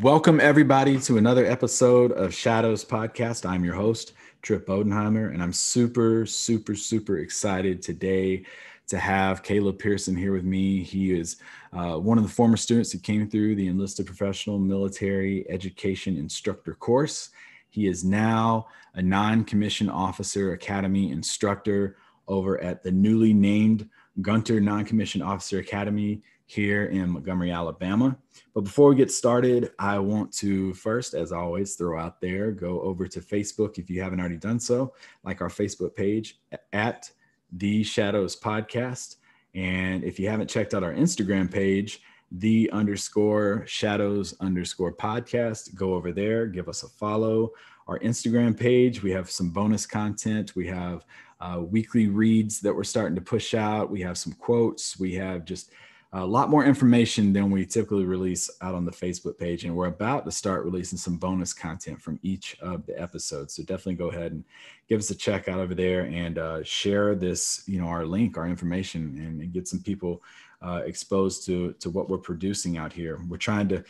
Welcome, everybody, to another episode of Shadows Podcast. I'm your host, Trip Bodenheimer, and I'm super excited today to have Caleb Pearson here with me. He is one of the former students who came through the Enlisted Professional Military Education Instructor course. He is now a Non-Commissioned Officer Academy instructor over at the newly named Gunter Non-Commissioned Officer Academy here in Montgomery, Alabama. But before we get started, I want to first, as always, throw out there, go over to Facebook if you haven't already done so, like our Facebook page at The Shadows Podcast. And if you haven't checked out our Instagram page, _shadows_podcast, go over there, give us a follow. Our Instagram page, we have some bonus content. We have weekly reads that we're starting to push out. We have some quotes. We have just a lot more information than we typically release out on the Facebook page. And we're about to start releasing some bonus content from each of the episodes. So definitely go ahead and give us a check out over there and share this, our link, our information, and get some people exposed to what we're producing out here. We're trying to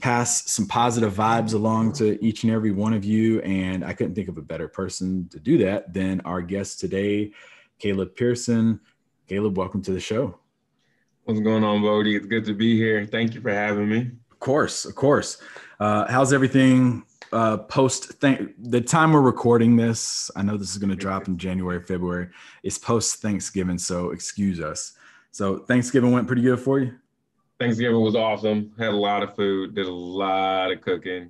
pass some positive vibes along to each and every one of you. And I couldn't think of a better person to do that than our guest today, Caleb Pearson. Caleb, welcome to the show. What's going on, Bodie? It's good to be here. Thank you for having me. Of course. How's everything the time we're recording this? I know this is going to drop in January, February. It's post Thanksgiving, so excuse us. So Thanksgiving went pretty good for you? Thanksgiving was awesome. Had a lot of food, did a lot of cooking.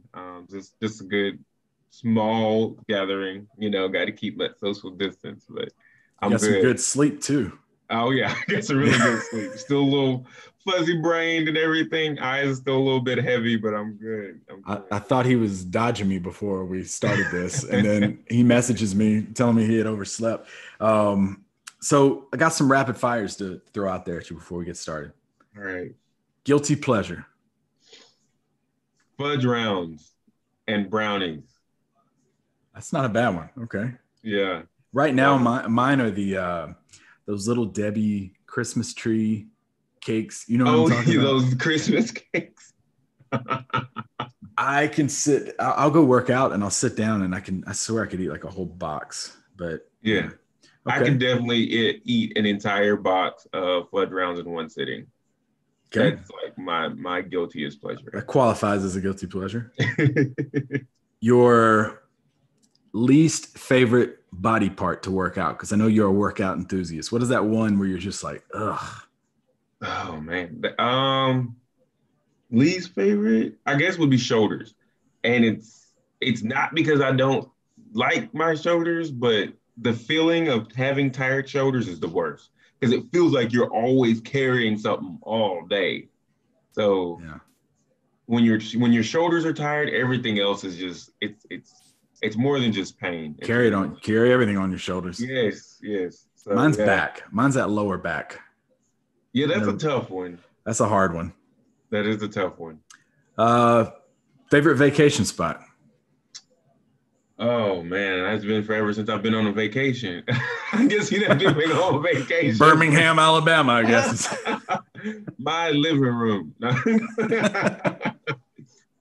Just a good small gathering. Got to keep that social distance, but I'm got good. Some good sleep too. Oh yeah, I got some really good sleep. Still a little fuzzy brained and everything. Eyes are still a little bit heavy, but I'm good. I thought he was dodging me before we started this, and then he messages me telling me he had overslept. So I got some rapid fires to throw out there at you before we get started. All right. Guilty pleasure. Fudge rounds and brownies. That's not a bad one. Okay. Yeah. Right now, mine are the those little Debbie Christmas tree cakes. You know what I'm talking about? Those Christmas cakes. I can sit. I'll go work out and I'll sit down and I swear I could eat like a whole box. But yeah. Okay. I can definitely eat an entire box of fudge rounds in one sitting. Okay. That's like my guiltiest pleasure. That qualifies as a guilty pleasure. Your least favorite body part to work out? Because I know you're a workout enthusiast. What is that one where you're just like, ugh? Oh man. Least favorite, I guess, would be shoulders. And it's not because I don't like my shoulders, but the feeling of having tired shoulders is the worst. Because it feels like you're always carrying something all day. So yeah. when your shoulders are tired, everything else is just it's more than just pain. Carry everything on your shoulders. Yes. So, mine's back. Mine's that lower back. Yeah, that's a tough one. That's a hard one. That is a tough one. Favorite vacation spot? Oh man, that's been forever since I've been on a vacation. I guess you'd have to be on vacation. Birmingham, Alabama, I guess. My living room.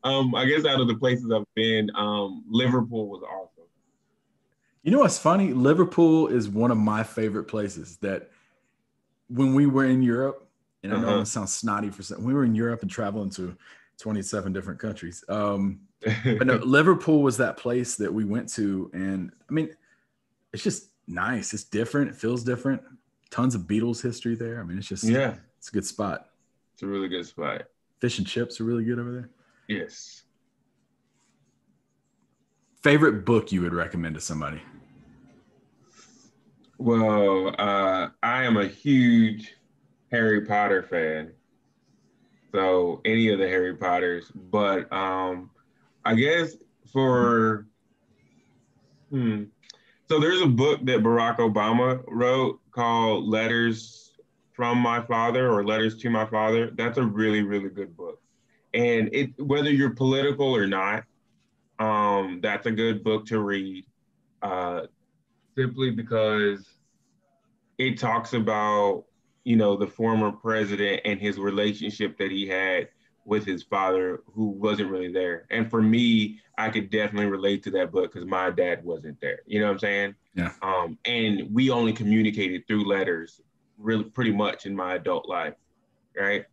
I guess out of the places I've been, Liverpool was awesome. You know what's funny? Liverpool is one of my favorite places that when we were in Europe, and I know it sounds snotty when we were in Europe and traveling to 27 different countries. But no, Liverpool was that place that we went to. And I mean, it's just nice. It's different. It feels different. Tons of Beatles history there. I mean, it's a good spot. It's a really good spot. Fish and chips are really good over there. Yes. Favorite book you would recommend to somebody? Well, I am a huge Harry Potter fan. So any of the Harry Potters, but I guess so there's a book that Barack Obama wrote called Letters from My Father or Letters to My Father. That's a really, really good book. And whether you're political or not, that's a good book to read, simply because it talks about, the former president and his relationship that he had with his father who wasn't really there. And for me, I could definitely relate to that book because my dad wasn't there. You know what I'm saying? Yeah. And we only communicated through letters, really, pretty much in my adult life, right?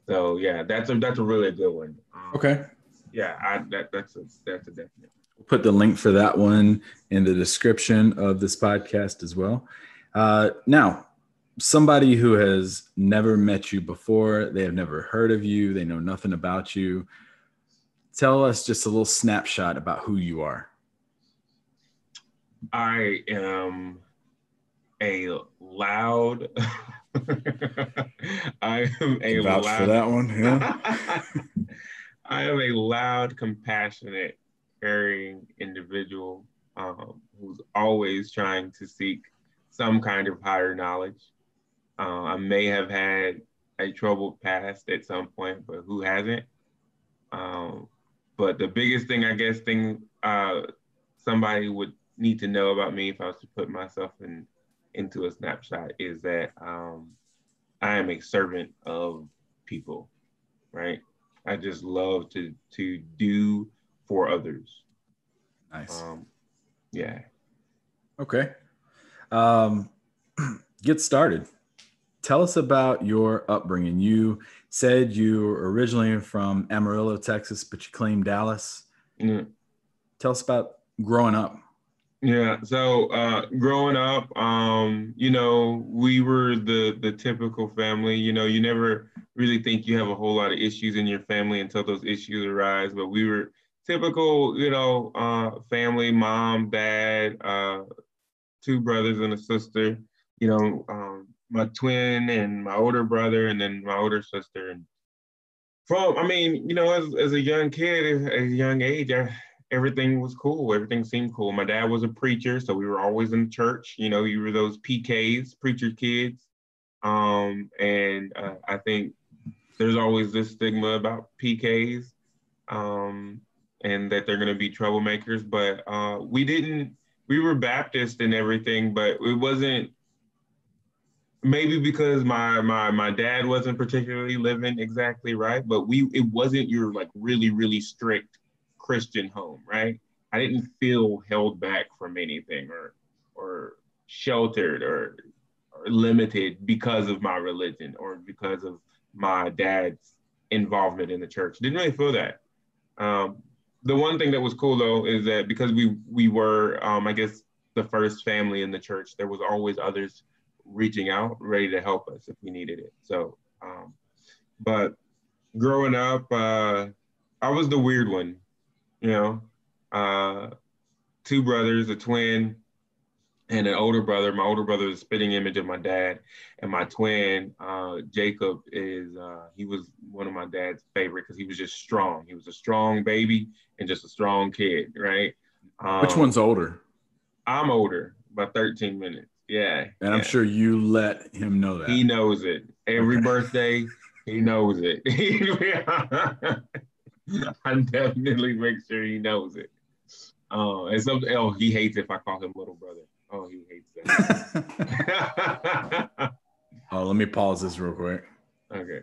So yeah, that's a really good one. Okay. Yeah, that's a definite. We'll put the link for that one in the description of this podcast as well. Now, somebody who has never met you before, they have never heard of you, they know nothing about you. Tell us just a little snapshot about who you are. I am a loud. I am a Can vouch for loud. that one. Yeah. I am a loud, compassionate, caring individual who's always trying to seek some kind of higher knowledge. I may have had a troubled past at some point, but who hasn't? Um, but the biggest thing, I guess, somebody would need to know about me if I was to put myself into a snapshot is that I am a servant of people, right? I just love to do for others. Nice. Yeah. Okay. Get started. Tell us about your upbringing. You said you were originally from Amarillo, Texas, but you claim Dallas. Yeah. Tell us about growing up. Yeah. So growing up, we were the typical family. You never really think you have a whole lot of issues in your family until those issues arise. But we were typical, family, mom, dad, two brothers and a sister. My twin and my older brother, and then my older sister. And as a young kid, at a young age, everything was cool. Everything seemed cool. My dad was a preacher, so we were always in church. You were those PKs, preacher kids. I think there's always this stigma about PKs, and that they're going to be troublemakers. But we were Baptist and everything, but it wasn't. Maybe because my dad wasn't particularly living exactly right, but it wasn't your like really, really strict Christian home, right? I didn't feel held back from anything or sheltered or limited because of my religion or because of my dad's involvement in the church. Didn't really feel that. The one thing that was cool though is that because we were I guess the first family in the church, there was always others reaching out, ready to help us if we needed it. So, but growing up, I was the weird one, you know, two brothers, a twin and an older brother. My older brother is a spitting image of my dad, and my twin, Jacob, he was one of my dad's favorite because he was just strong. He was a strong baby and just a strong kid, right? Which one's older? I'm older by 13 minutes. Yeah. And I'm sure you let him know that. He knows it. Every birthday, he knows it. I definitely make sure he knows it. He hates if I call him little brother. Oh, he hates that. Let me pause this real quick. Okay.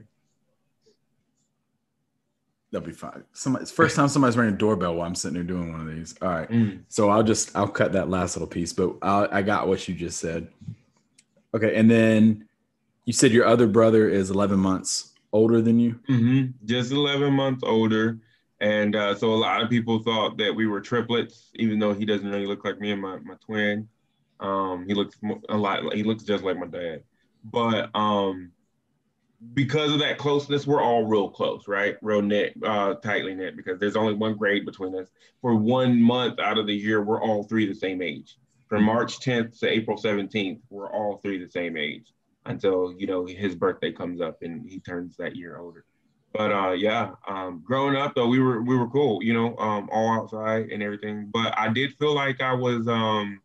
That'll be fine. It's first time somebody's ringing a doorbell while I'm sitting there doing one of these. All right. So I'll cut that last little piece, but I got what you just said. Okay. And then you said your other brother is 11 months older than you? Mm-hmm. Just 11 months older. And so a lot of people thought that we were triplets, even though he doesn't really look like me and my twin. He looks just like my dad. But because of that closeness, we're all real close, right? Real knit, tightly knit, because there's only one grade between us. For 1 month out of the year, we're all three the same age. From March 10th to April 17th, we're all three the same age until, his birthday comes up and he turns that year older. But growing up though, we were cool, all outside and everything. But I did feel like I was the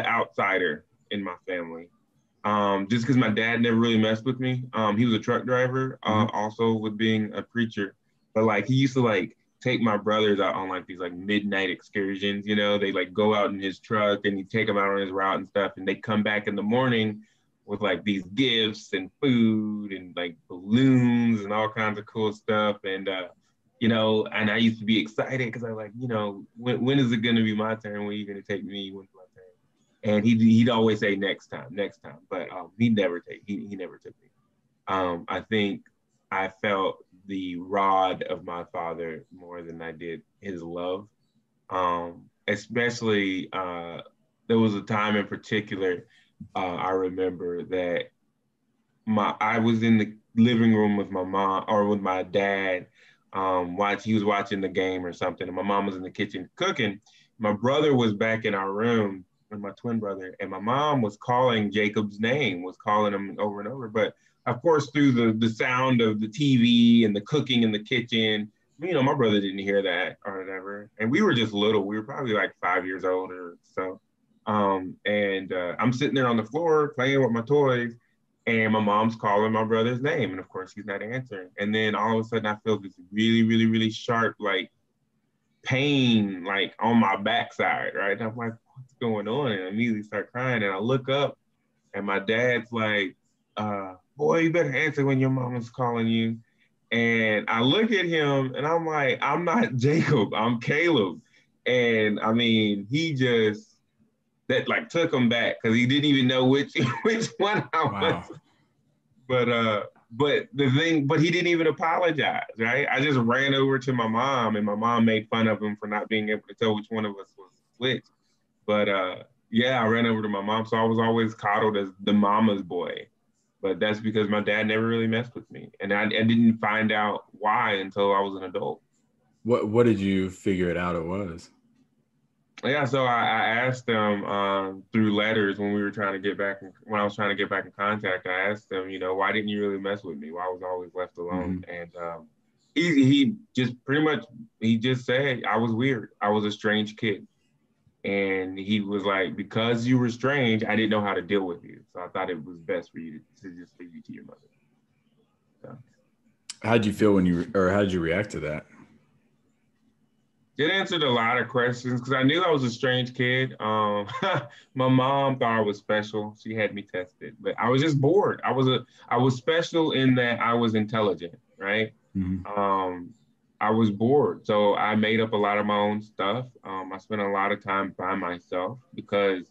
outsider in my family. Just because my dad never really messed with me. He was a truck driver, also with being a preacher. But like he used to like take my brothers out on like these like midnight excursions. They like go out in his truck and he'd take them out on his route and stuff. And they come back in the morning with like these gifts and food and like balloons and all kinds of cool stuff. And and I used to be excited because I like, when is it gonna be my turn? When are you gonna take me? When's my turn? And he'd always say next time. But he never took me. I think I felt the rod of my father more than I did his love. Especially there was a time in particular I remember that I was in the living room with my mom or with my dad. He was watching the game or something, and my mom was in the kitchen cooking. My brother was back in our room, and my twin brother, and my mom was calling Jacob's name, was calling him over and over. But of course, through the sound of the TV and the cooking in the kitchen, my brother didn't hear that or whatever. And we were just little. We were probably like 5 years old or so. I'm sitting there on the floor playing with my toys, and my mom's calling my brother's name. And of course, he's not answering. And then all of a sudden, I feel this really, really, really sharp, like, pain, like, on my backside, right? And I'm like, what's going on? And I immediately start crying. And I look up, and my dad's like, boy, you better answer when your mama's calling you. And I look at him, and I'm like, I'm not Jacob, I'm Caleb. And I mean, that like took him back because he didn't even know which one I Wow. was. But he didn't even apologize, right? I just ran over to my mom, and my mom made fun of him for not being able to tell which one of us was which. But I ran over to my mom, so I was always coddled as the mama's boy. But that's because my dad never really messed with me, and I didn't find out why until I was an adult. What did you figure it out it was? Yeah, so I asked them through letters when I was trying to get back in contact. I asked them, why didn't you really mess with me? Why was I always left alone? Mm-hmm. And he just said I was weird. I was a strange kid. And he was like, because you were strange, I didn't know how to deal with you. So I thought it was best for you to just leave you to your mother. So. How'd you feel how did you react to that? It answered a lot of questions because I knew I was a strange kid. My mom thought I was special. She had me tested, but I was just bored. I was special in that I was intelligent, right? Mm-hmm. I was bored, so I made up a lot of my own stuff. I spent a lot of time by myself because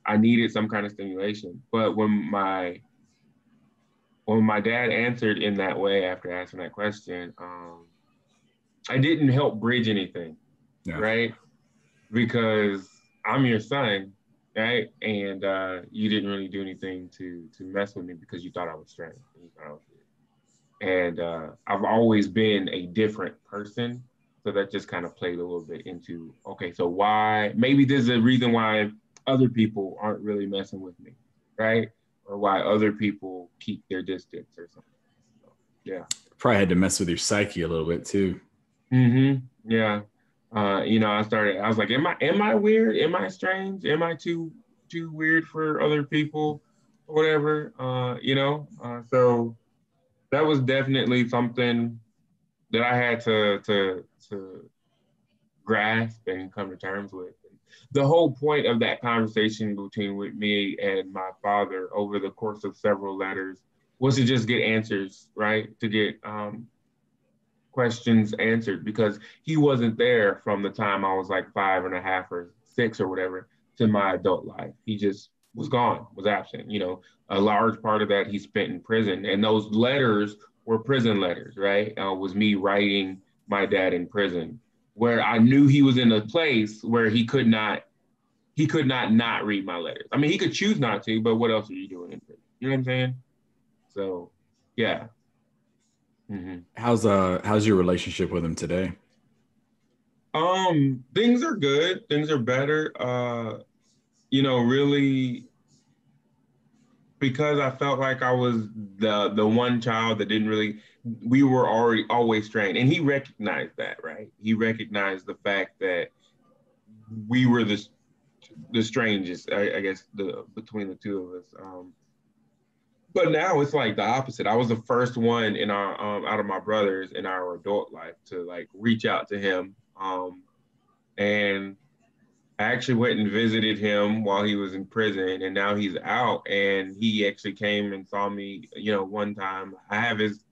I needed some kind of stimulation. But when my dad answered in that way after asking that question, I didn't help bridge anything. Yeah. Right? Because I'm your son, right? And you didn't really do anything to mess with me because you thought I was strange. And I've always been a different person. So that just kind of played a little bit into, okay, so maybe there's a reason why other people aren't really messing with me, right? Or why other people keep their distance or something. So, yeah. Probably had to mess with your psyche a little bit too. Mm-hmm. Yeah. I was like, am I weird? Am I strange? Am I too weird for other people or whatever? So that was definitely something that I had to grasp and come to terms with. The whole point of that conversation with me and my father over the course of several letters was to just get answers, right? To get questions answered, because he wasn't there from the time I was like 5.5 or 6 or whatever to my adult life. He just was gone, was absent. A large part of that he spent in prison, and those letters were prison letters, right? Was me writing my dad in prison, where I knew he was in a place where he could not read my letters. I mean, he could choose not to, but what else are you doing in prison? You know what I'm saying? So, yeah. Mm-hmm. How's your relationship with him today? Things are good. Things are better. Really, because I felt like I was the one child that we were already always strained, and he recognized that, right? He recognized the fact that we were the strangest, I guess, between the two of us. But now it's like the opposite. I was the first one in our out of my brothers in our adult life to like reach out to him, and I actually went and visited him while he was in prison, and now he's out. And he actually came and saw me, one time. I have his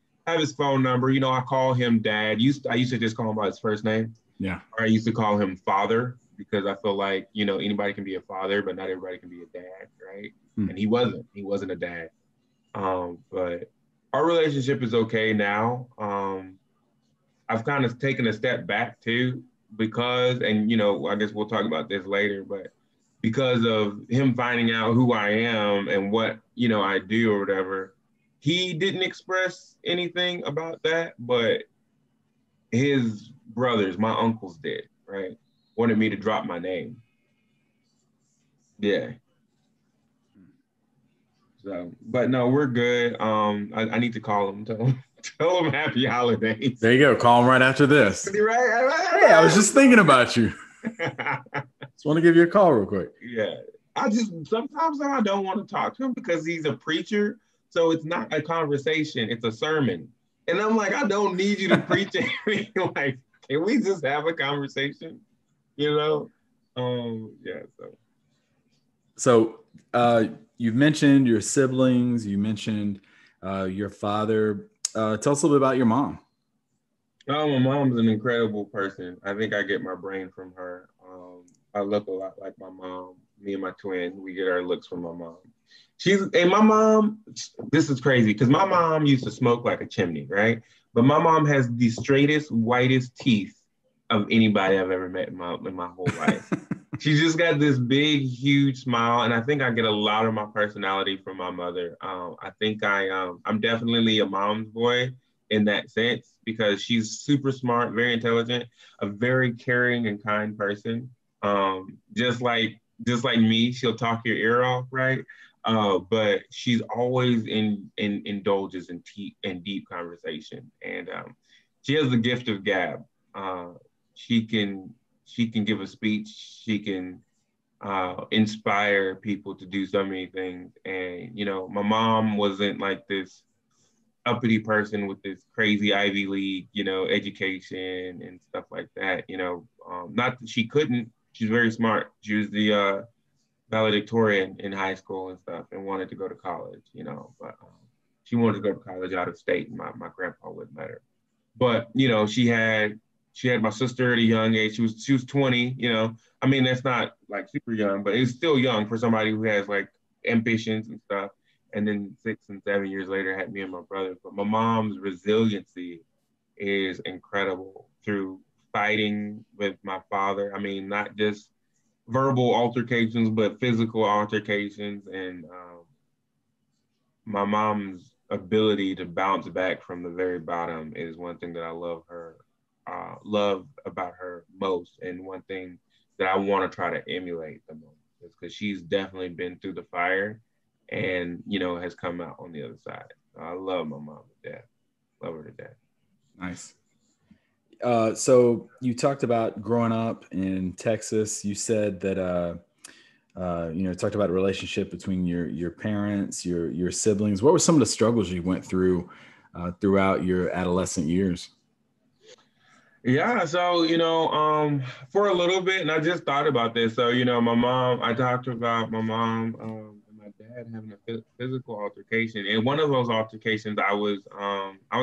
phone number. I call him Dad. I used to just call him by his first name, Yeah. or I used to call him Father because I feel like anybody can be a father, but not everybody can be a dad, right? Hmm. And he wasn't. He wasn't a dad. But our relationship is okay now. I've kind of taken a step back too because, and I guess we'll talk about this later, but because of him finding out who I am and what, I do or whatever, he didn't express anything about that, but his brothers, my uncles did, right? Wanted me to drop my name. Yeah. So, but no, we're good. I need to call him, tell him happy holidays. There you go. Call him right after this. Right. Hey, I was just thinking about you. Just want to give you a call real quick. Yeah. Sometimes I don't want to talk to him because he's a preacher. So it's not a conversation, it's a sermon. And I'm like, I don't need you to preach at me. Like, can we just have a conversation? Yeah, So you've mentioned your siblings, you mentioned your father. Tell us a little bit about your mom. Oh, my mom's an incredible person. I think I get my brain from her. I look a lot like my mom. Me and my twin, we get our looks from my mom. My mom, this is crazy because my mom used to smoke like a chimney, right? But my mom has the straightest, whitest teeth of anybody I've ever met in my whole life. She's just got this big, huge smile, and I think I get a lot of my personality from my mother. I think I'm definitely a mom's boy in that sense because she's super smart, very intelligent, a very caring and kind person. Just like me, she'll talk your ear off, right? But she's always indulges in deep conversation, and she has the gift of gab. She can give a speech. She can inspire people to do so many things. And my mom wasn't like this uppity person with this crazy Ivy League, education and stuff like that. Not that she couldn't. She's very smart. She was the valedictorian in high school and stuff, and wanted to go to college. But she wanted to go to college out of state, and my grandpa wouldn't let her. But she had my sister at a young age. She was 20. I mean, that's not like super young, but it's still young for somebody who has like ambitions and stuff. And then 6 and 7 years later, had me and my brother. But my mom's resiliency is incredible through fighting with my father. I mean, not just verbal altercations, but physical altercations. And my mom's ability to bounce back from the very bottom is one thing that I love about her most, and one thing that I want to try to emulate the most, is because she's definitely been through the fire, and has come out on the other side. I love my mom to death. Love her to death. Nice. So you talked about growing up in Texas. You said that talked about a relationship between your parents, your siblings. What were some of the struggles you went through throughout your adolescent years? Yeah, so for a little bit, and I just thought about this. So my mom, I talked about my mom and my dad having a physical altercation, and one of those altercations, I was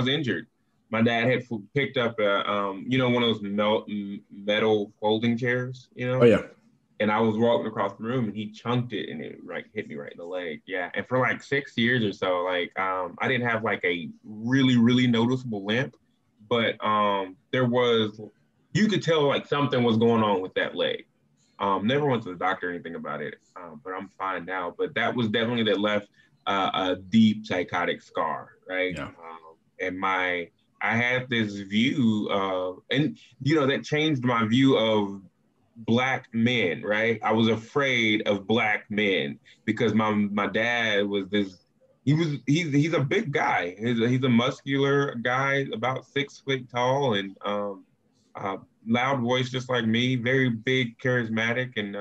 injured. My dad had picked up one of those metal folding chairs, Oh yeah. and I was walking across the room, and he chunked it, and it like hit me right in the leg. Yeah, and for like 6 years or so, like I didn't have like a really really noticeable limp, but you could tell like something was going on with that leg. Never went to the doctor or anything about it, but I'm fine now. But that was definitely that left a deep psychotic scar, right? Yeah. And I had this view and that changed my view of Black men, right? I was afraid of Black men because my dad was this. He's a big guy. He's a muscular guy, about 6 feet tall, and loud voice just like me. Very big, charismatic, and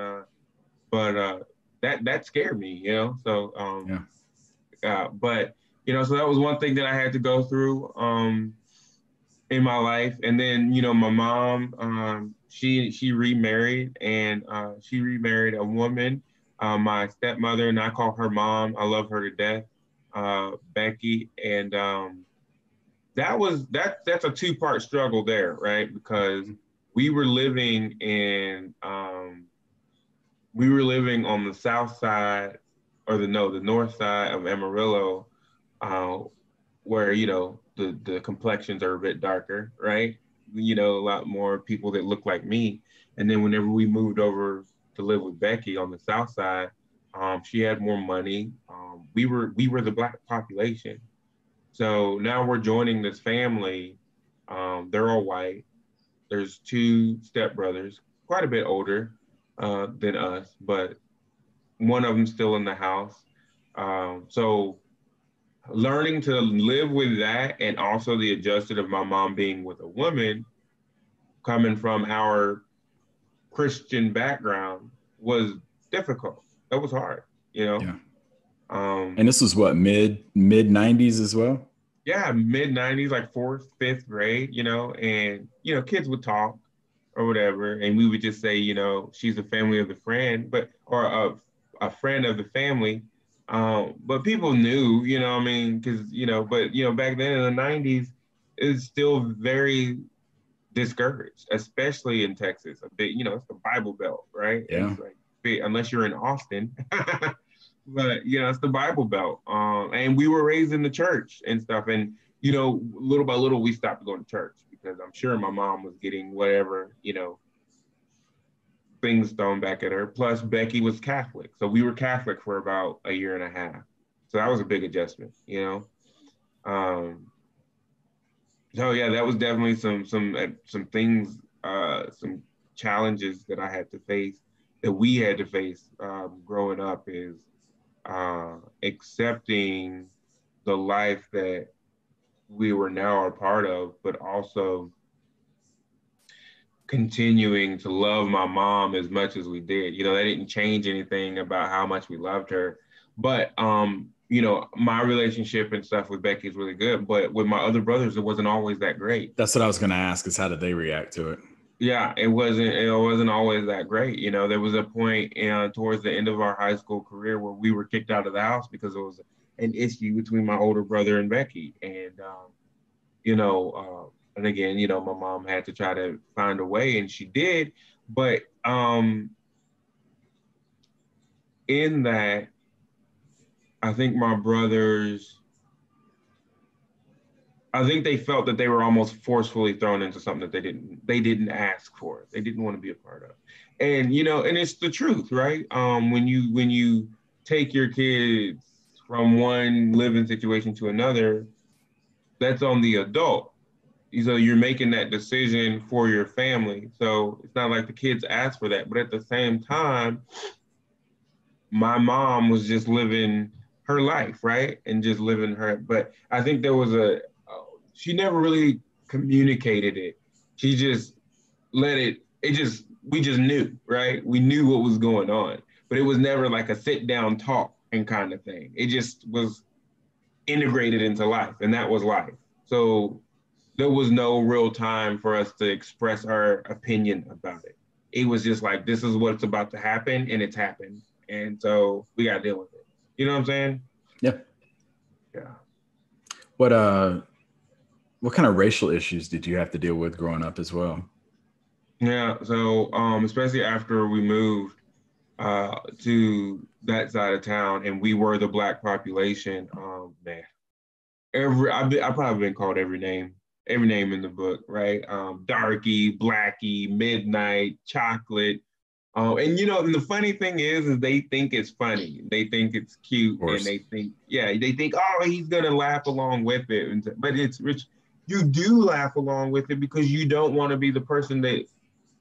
but that scared me, So Yeah. but so that was one thing that I had to go through. in my life. And then, my mom, she remarried, and she remarried a woman, my stepmother, and I call her mom. I love her to death, Becky. And that's a two-part struggle there, right? Because we were living in we were living on the south side, or the north side of Amarillo, uh, where the complexions are a bit darker, right? A lot more people that look like me. And then whenever we moved over to live with Becky on the south side, she had more money. We were the black population, so now we're joining this family. They're all white. There's two stepbrothers, quite a bit older than us, but one of them still in the house. So learning to live with that, and also the adjustment of my mom being with a woman coming from our Christian background was difficult. That was hard, you know. Yeah. Um, And this was what, mid 90s as well? yeah, mid 90s, like fourth, fifth grade, and kids would talk or whatever, and we would just say, she's a family of the friend, or a friend of the family. But people knew, what I mean, because but back then in the 90s, it's still very discouraged, especially in Texas. A bit, it's the Bible Belt, right? Yeah. It's like unless you're in Austin. But it's the Bible Belt, and we were raised in the church and stuff, and little by little we stopped going to church because I'm sure my mom was getting whatever things thrown back at her. Plus, Becky was Catholic, so we were Catholic for about a year and a half. So that was a big adjustment. Um, so yeah, that was definitely some things, some challenges that I had to face, that we had to face growing up, is accepting the life that we were now a part of, but also continuing to love my mom as much as we did. That didn't change anything about how much we loved her. But my relationship and stuff with Becky is really good. But with my other brothers, it wasn't always that great. That's what I was going to ask, is how did they react to it? Yeah, it wasn't always that great. There was a point towards the end of our high school career where we were kicked out of the house because it was an issue between my older brother and Becky. And and again, my mom had to try to find a way, and she did. But in that, I think my brothers, I think they felt that they were almost forcefully thrown into something that they didn't ask for. They didn't want to be a part of. And and it's the truth, right? When you take your kids from one living situation to another, that's on the adult. So you're making that decision for your family. So it's not like the kids asked for that. But at the same time, my mom was just living her life, right? And just living her. But I think there was she never really communicated it. She just let we just knew, right? We knew what was going on, but it was never like a sit down talk and kind of thing. It just was integrated into life, and that was life. So there was no real time for us to express our opinion about it. It was just like, this is what's about to happen, and it's happened. And so we got to deal with it. You know what I'm saying? Yeah. Yeah. What what kind of racial issues did you have to deal with growing up as well? Yeah. So, especially after we moved to that side of town, and we were the black population, man, I've probably been called every name in the book, right? Darky, Blackie, Midnight, Chocolate. And the funny thing is they think it's funny. They think it's cute, and they think, oh, he's gonna laugh along with it. But it's rich. You do laugh along with it because you don't want to be the person that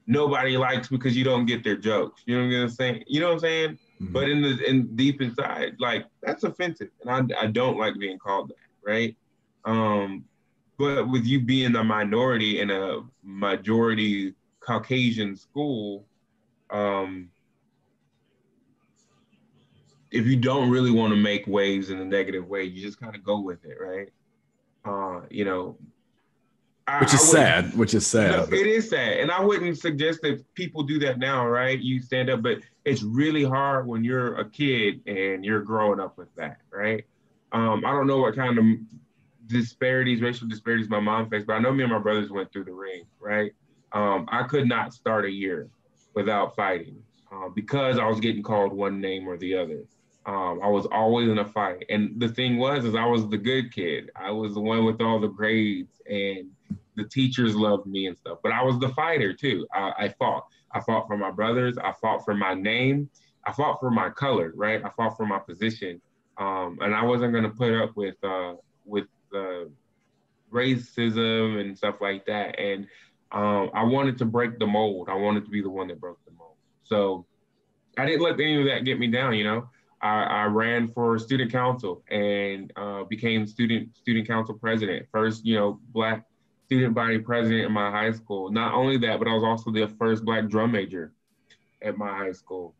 nobody likes because you don't get their jokes. You know what I'm saying? You know what I'm saying? Mm-hmm. But in deep inside, like, that's offensive, and I don't like being called that, right? Um, but with you being a minority in a majority Caucasian school, um, if you don't really want to make waves in a negative way, you just kind of go with it, right? Uh, you know, Which is I wouldn't. sad. Which is No, sad. But it is sad, and I wouldn't suggest that people do that now, right? You stand up, but it's really hard when you're a kid and you're growing up with that, right? I don't know what kind of disparities, racial disparities my mom faced, but I know me and my brothers went through the ring, right? I could not start a year without fighting because I was getting called one name or the other. I was always in a fight. And the thing was, is I was the good kid. I was the one with all the grades and the teachers loved me and stuff, but I was the fighter too. I fought. I fought for my brothers. I fought for my name. I fought for my color, right? I fought for my position. And I wasn't going to put up with racism and stuff like that. And I wanted to break the mold. I wanted to be the one that broke the mold. So I didn't let any of that get me down. I ran for student council and became student council president. First, Black student body president in my high school. Not only that, but I was also the first Black drum major at my high school.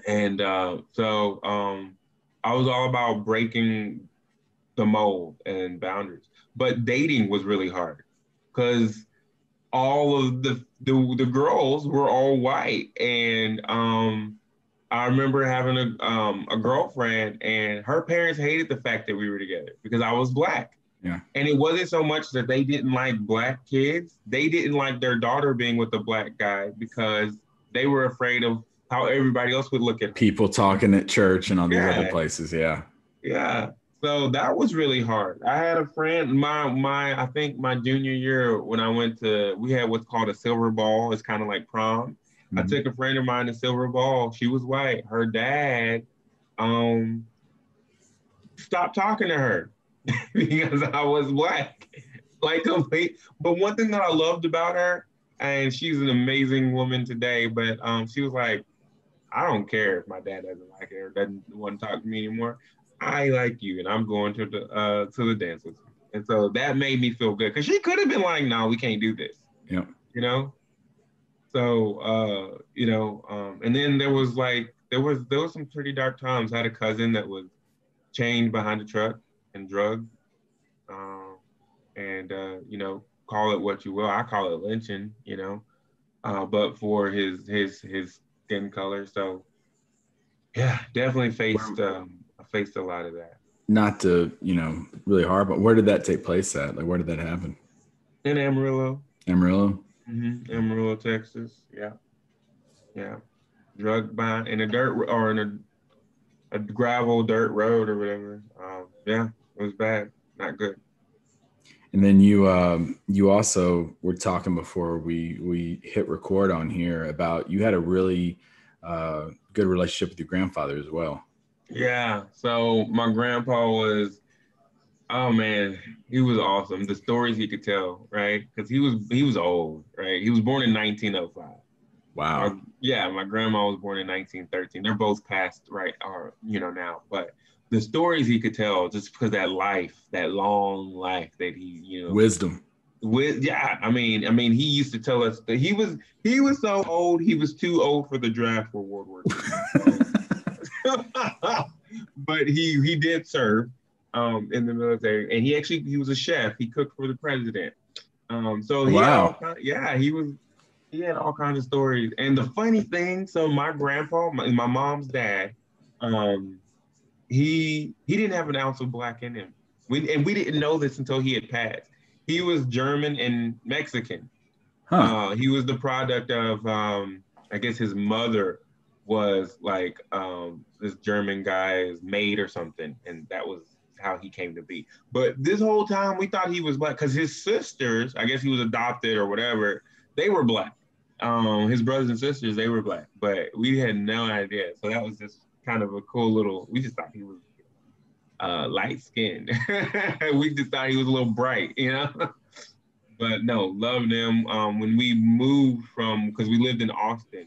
And I was all about breaking the mold and boundaries. But dating was really hard because all of the girls were all white, and I remember having a girlfriend, and her parents hated the fact that we were together because I was Black. yeah. And it wasn't so much that they didn't like Black kids; they didn't like their daughter being with a Black guy because they were afraid of how everybody else would look at her. People talking at church and all these other Yeah, places. Yeah. yeah. So that was really hard. I had a friend, my I think my junior year when I went we had what's called a silver ball. It's kind of like prom. I Mhm. took a friend of mine to silver ball. She was white. Her dad um stopped talking to her because I was Black. Like complete. But one thing that I loved about her, and she's an amazing woman today, but she was like, I don't care if my dad doesn't like it or doesn't want to talk to me anymore. I like you, and I'm going to the dance with you. And so that made me feel good because she could have been like, "No, we can't do this," Yep. you know. So and then there was some pretty dark times. I had a cousin that was chained behind a truck and drugged, um, and call it what you will. I call it lynching, but for his skin color. So yeah, definitely faced I faced a lot of that. Not to, really hard, but where did that take place at? Like, where did that happen? In Amarillo, Amarillo? Amarillo, Texas. Yeah, yeah. Drug by in a dirt or in a gravel dirt road or whatever. Yeah, it was bad, not good. And then you also were talking before we hit record on here about you had a really good relationship with your grandfather as well. Yeah. So my grandpa was, oh man, he was awesome. The stories he could tell, right? Because he was old, right? He was born in 1905. Wow. My grandma was born in 1913. They're both passed, right, or now. But the stories he could tell, just because that long life that Wisdom. he used to tell us that he was so old, he was too old for the draft for World War II. But he did serve in the military, and he was a chef. He cooked for the president. So he had Wow. he had all kinds of stories. And the funny thing, so my grandpa, my mom's dad, um, he didn't have an ounce of Black in him. We didn't know this until he had passed. He was German and Mexican. Huh. He was the product of I guess his mother was like this German guy's maid or something, and that was how he came to be. But this whole time we thought he was Black because his sisters, I guess he was adopted or whatever, they were Black. His brothers and sisters, they were Black, but we had no idea. So that was just kind of a cool little. We just thought he was light skinned. We just thought he was a little bright. But no, loved him. When we moved because we lived in Austin,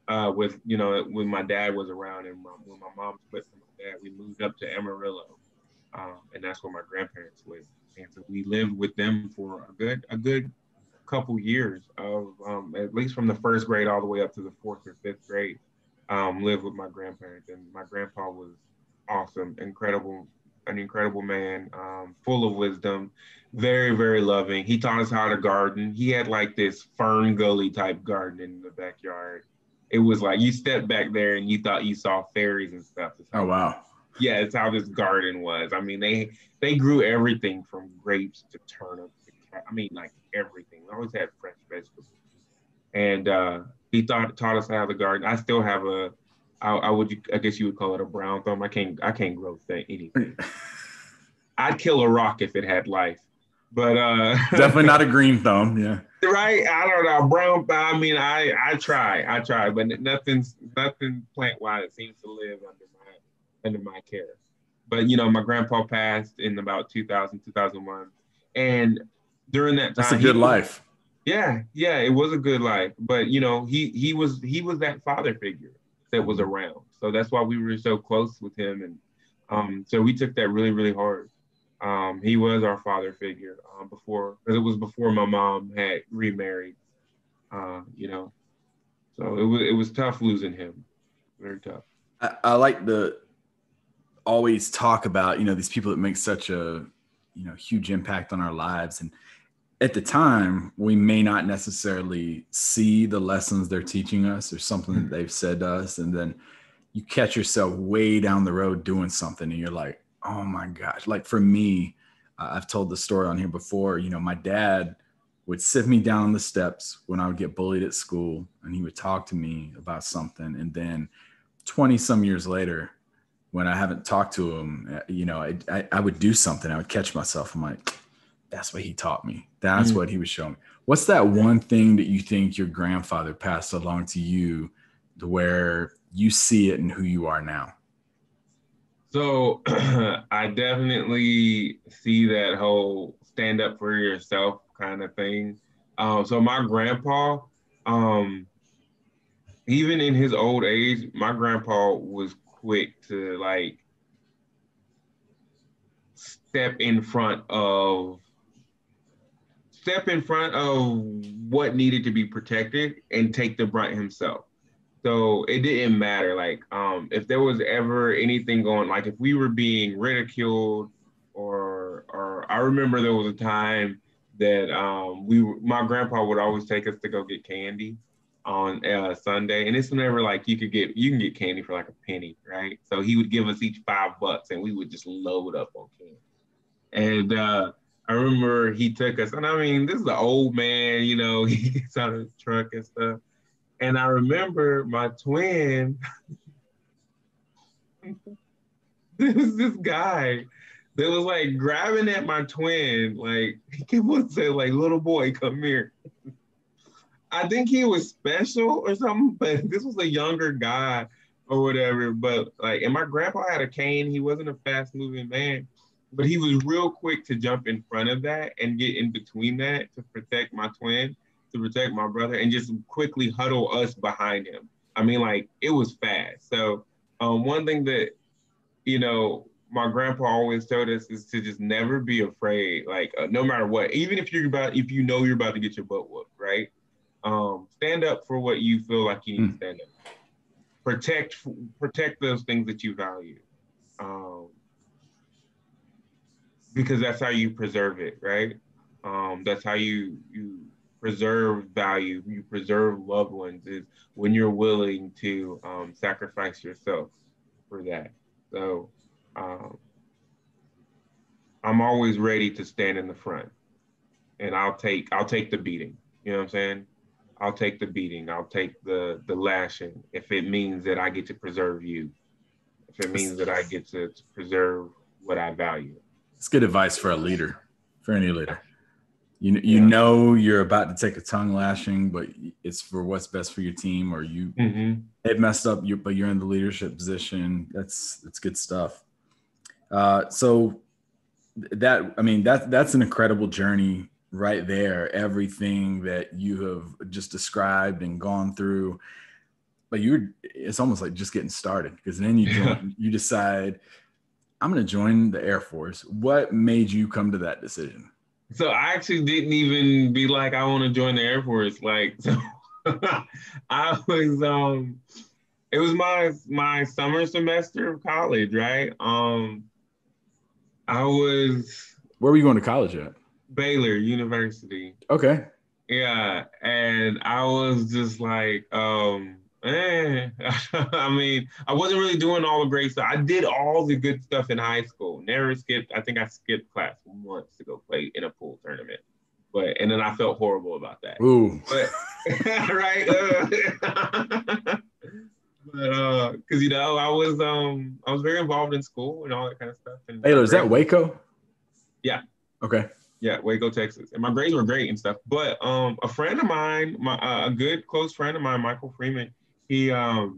when my dad was around and when my mom split from my dad, we moved up to Amarillo, and that's where my grandparents lived. And so we lived with them for a good couple years of at least from the first grade all the way up to the fourth or fifth grade. Lived with my grandparents, and my grandpa was awesome, incredible an incredible man, full of wisdom, very, very loving. He taught us how to garden. He had like this fern gully type garden in the backyard. It was like you stepped back there and you thought you saw fairies and stuff. Oh, wow. Yeah, it's how this garden was. I mean, they grew everything from grapes to turnips to I mean, like everything. We always had fresh vegetables. And he taught us how to garden. I still have I guess you would call it a brown thumb. I can't grow anything. I'd kill a rock if it had life. But definitely not a green thumb. Yeah. Right? I don't know. Brown thumb. I mean, I try, but nothing plant wise seems to live under my care. But my grandpa passed in about 2000, 2001. And during that time, that's a good life. Yeah, it was a good life. But he was that father figure that was around. So that's why we were so close with him. And so we took that really, really hard. He was our father figure because it was before my mom had remarried. So it was tough losing him. Very tough. I like to always talk about these people that make such a huge impact on our lives, and at the time we may not necessarily see the lessons they're teaching us or something that they've said to us, and then you catch yourself way down the road doing something and you're like, oh my gosh. Like for me, I've told the story on here before, my dad would sit me down on the steps when I would get bullied at school, and he would talk to me about something. And then 20 some years later, when I haven't talked to him, I would do something. I would catch myself. I'm like, that's what he taught me. That's what he was showing me. What's that one thing that you think your grandfather passed along to you to where you see it in who you are now? So I definitely see that whole stand up for yourself kind of thing. So my grandpa, even in his old age, my grandpa was quick to like step in front of what needed to be protected and take the brunt himself. So it didn't matter. Like, if there was ever anything going, like if we were being ridiculed, or I remember there was a time that my grandpa would always take us to go get candy on Sunday, and it's whenever like you can get candy for like a penny, right? So he would give us each $5, and we would just load up on candy. And I remember he took us, and I mean, this is an old man, he gets out of the truck and stuff. And I remember my twin, there was this guy that was like grabbing at my twin, like he kept on saying, like, little boy, come here. I think he was special or something, but this was a younger guy or whatever. But like, and my grandpa had a cane. He wasn't a fast moving man, but he was real quick to jump in front of that and get in between that to protect my twin, to protect my brother, and just quickly huddle us behind him. I mean, like, it was fast. So one thing that, my grandpa always told us is to just never be afraid, like no matter what, even if you're about to get your butt whooped, right? Stand up for what you feel like you need to stand up. Protect those things that you value. Because that's how you preserve it, right? That's how you preserve value, you preserve loved ones, is when you're willing to sacrifice yourself for that. So I'm always ready to stand in the front, and I'll take the beating. You know what I'm saying? I'll take the beating. I'll take the lashing if it means that I get to preserve you. If it means that I get to preserve what I value. It's good advice for a leader, for any leader. You know you're about to take a tongue lashing, but it's for what's best for your team, or it messed up, but you're in the leadership position. That's good stuff. So that's an incredible journey right there. Everything that you have just described and gone through, but it's almost like just getting started, because then you decide, I'm going to join the Air Force. What made you come to that decision? So I actually didn't even be like, I want to join the Air Force. Like, so I was, it was my summer semester of college, right? I was Where were you going to college at? Baylor University. Okay. Yeah, and I was just like, I mean, I wasn't really doing all the great stuff. I did all the good stuff in high school. Never skipped. I think I skipped class once to go play in a pool tournament, and then I felt horrible about that. Ooh. But right, but because I was very involved in school and all that kind of stuff. And my Baylor, is that grades, Waco? yeah. Okay. Yeah, Waco, Texas, and my grades were great and stuff. But a friend of mine, a good close friend of mine, Michael Freeman, he was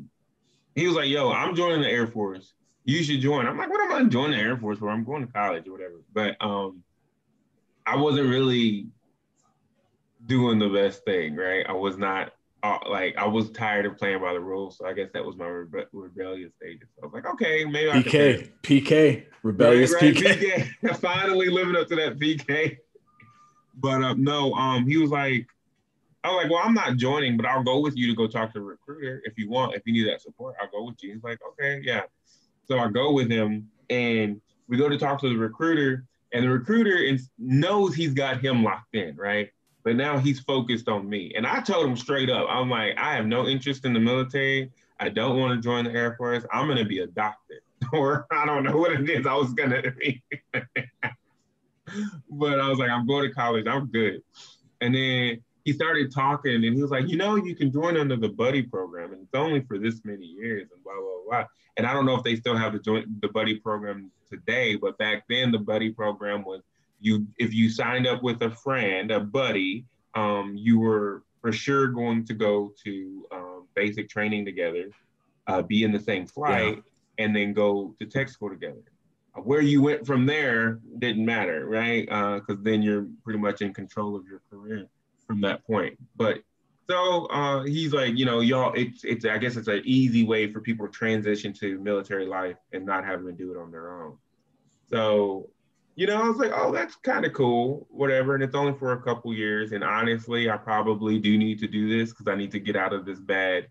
like, "Yo, I'm joining the Air Force. You should join." I'm like, "What am I joining the Air Force for? I'm going to college or whatever." But I wasn't really doing the best thing, right? I was not I was tired of playing by the rules, so I guess that was my rebellious stages. So I was like, okay, maybe I can play. PK, rebellious right, PK. Finally living up to that PK. But no, he was like, I was like, well, I'm not joining, but I'll go with you to go talk to the recruiter if you want. If you need that support, I'll go with you. He's like, okay, yeah. So I go with him, and we go to talk to the recruiter, and the recruiter knows he's got him locked in, right? But now he's focused on me. And I told him straight up, I'm like, I have no interest in the military. I don't want to join the Air Force. I'm going to be a doctor. Or I don't know what it is I was going to be. But I was like, I'm going to college. I'm good. And then he started talking and he was like, you can join under the buddy program and it's only for this many years and blah, blah, blah. And I don't know if they still have the buddy program today, but back then the buddy program was if you signed up with a friend, a buddy, you were for sure going to go to basic training together, be in the same flight, and then go to tech school together. Where you went from there didn't matter, right? Because then you're pretty much in control of your career from that point. But so he's like, y'all, it's I guess it's an easy way for people to transition to military life and not having to do it on their own. So, I was like, oh, that's kind of cool, whatever. And it's only for a couple years. And honestly, I probably do need to do this because I need to get out of this bad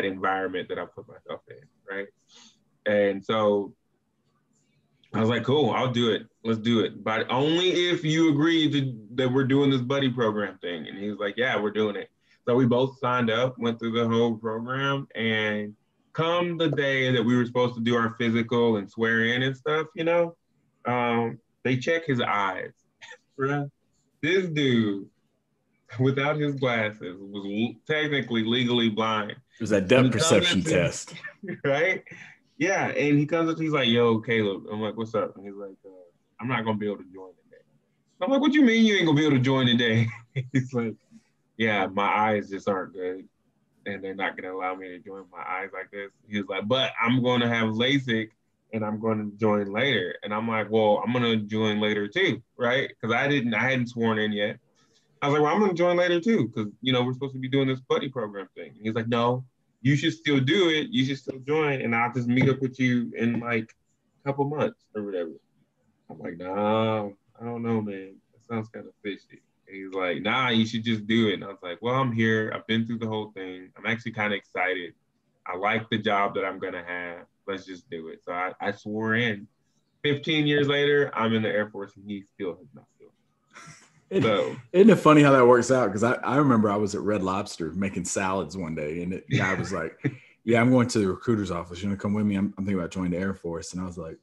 environment that I put myself in, right? And so I was like, cool, I'll do it. Let's do it. But only if you agree that we're doing this buddy program thing. And he was like, yeah, we're doing it. So we both signed up, went through the whole program. And come the day that we were supposed to do our physical and swear in and stuff, they check his eyes. This dude, without his glasses, was technically legally blind. It was that depth perception test. Right? Yeah, and he comes up, he's like, yo, Caleb. I'm like, what's up? And he's like, I'm not going to be able to join today. I'm like, what you mean you ain't going to be able to join today? He's like, yeah, my eyes just aren't good, and they're not going to allow me to join my eyes like this. He was like, but I'm going to have LASIK, and I'm going to join later. And I'm like, well, I'm going to join later too, right? Because I hadn't sworn in yet. I was like, well, I'm going to join later too, because, we're supposed to be doing this buddy program thing. And he's like, no. You should still do it. You should still join, and I'll just meet up with you in like a couple months or whatever. I'm like, nah, I don't know, man. That sounds kind of fishy. And he's like, nah, you should just do it. And I was like, well, I'm here. I've been through the whole thing. I'm actually kind of excited. I like the job that I'm going to have. Let's just do it. So I swore in. 15 years later, I'm in the Air Force, and he still has not done it. Isn't it funny how that works out? Because I remember I was at Red Lobster making salads one day, and the guy was like, yeah, I'm going to the recruiter's office. You want to come with me? I'm thinking about joining the Air Force. And I was like,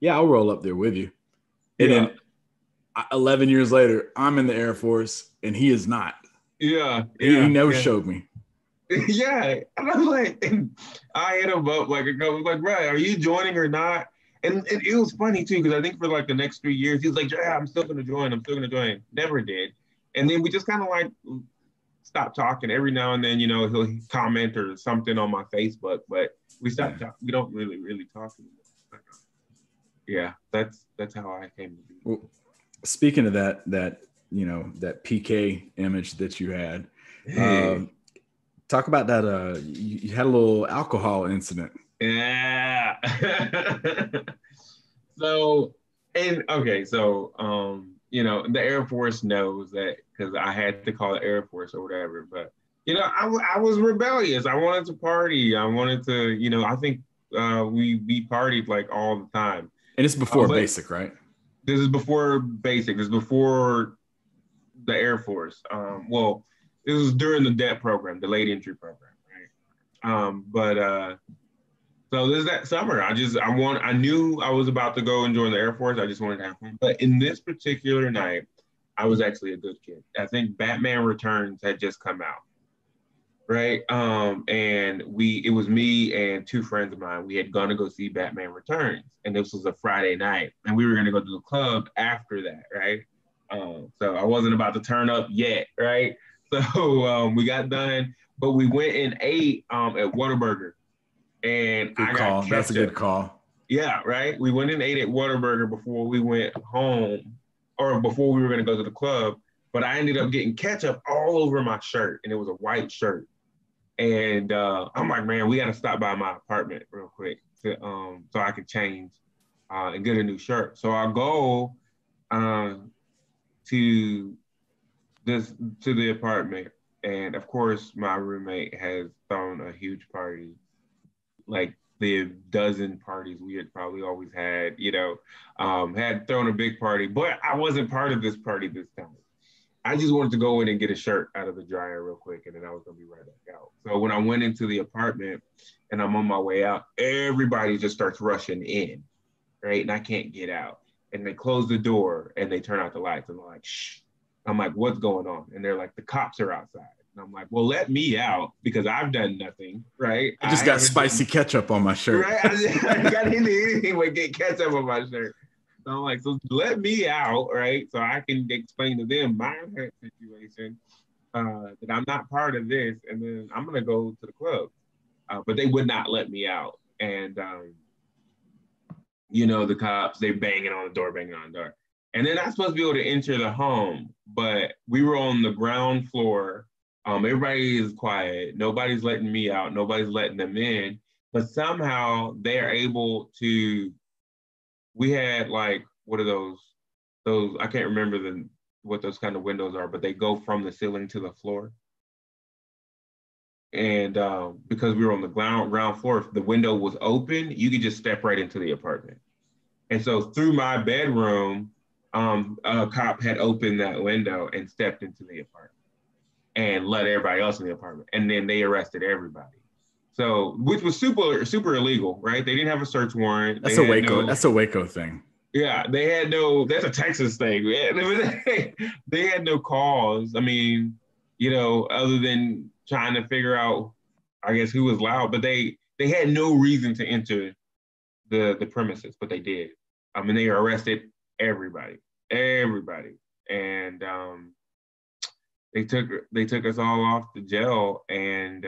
yeah, I'll roll up there with you. And then 11 years later, I'm in the Air Force, and he is not. He never showed me. Yeah. And I'm like, and I hit him up like, right, are you joining or not? And it was funny too, because I think for like the next 3 years, he was like, yeah, I'm still going to join. Never did. And then we just kind of like stopped talking. Every now and then, he'll comment or something on my Facebook, but we stopped talking. We don't really talk anymore. Yeah, that's how I came to be. Well, speaking of that PK image that you had, talk about that. You had a little alcohol incident. Yeah. So the Air Force knows that because I had to call the Air Force or whatever. But I was rebellious. I wanted to party. I wanted to. I think we partied like all the time. And it's before But basic, right? this is before basic. This is before the Air Force. Well, this was during the DEP program, the late entry program, right? So this is that summer. I knew I was about to go and join the Air Force. I just wanted to have fun. But in this particular night, I was actually a good kid. I think Batman Returns had just come out, right? And it was me and two friends of mine. We had gone to go see Batman Returns, and this was a Friday night, and we were going to go to the club after that, right? So I wasn't about to turn up yet, right? So we got done, but we went and ate at Whataburger, and Good I got call. That's a good ketchup. call. Yeah, right. We went and ate at Whataburger before we went home, or before we were going to go to the club. But I ended up getting ketchup all over my shirt, and it was a white shirt. And I'm like, man, we got to stop by my apartment real quick so I can change and get a new shirt. So I go to to the apartment, and of course, my roommate has thrown a huge party, like the dozen parties we had probably always had. Had thrown a big party, but I wasn't part of this party this time. I just wanted to go in and get a shirt out of the dryer real quick, and then I was gonna be right back out. So when I went into the apartment and I'm on my way out, everybody just starts rushing in, right? And I can't get out. And they close the door and they turn out the lights, and they're like, shh. I'm like, what's going on? And they're like, the cops are outside. And I'm like, well, let me out because I've done nothing, right? I just got spicy ketchup on my shirt. Right? I got into anything but get ketchup on my shirt. So I'm like, so let me out, right? So I can explain to them my situation, that I'm not part of this, and then I'm gonna go to the club. But they would not let me out. And the cops, they banging on the door. And then I'm supposed to be able to enter the home, but we were on the ground floor. Everybody is quiet. Nobody's letting me out. Nobody's letting them in. But somehow they're able to. We had like, what are those? I can't remember what those kind of windows are, but they go from the ceiling to the floor. And because we were on the ground floor, if the window was open, you could just step right into the apartment. And so through my bedroom, a cop had opened that window and stepped into the apartment and let everybody else in the apartment. And then they arrested everybody. So, which was super, super illegal, right? They didn't have a search warrant. That's a Waco thing. Yeah, they had that's a Texas thing. They had no cause. I mean, other than trying to figure out, I guess, who was loud, but they had no reason to enter the premises, but they did. I mean, they arrested everybody, and they took us all off to jail, and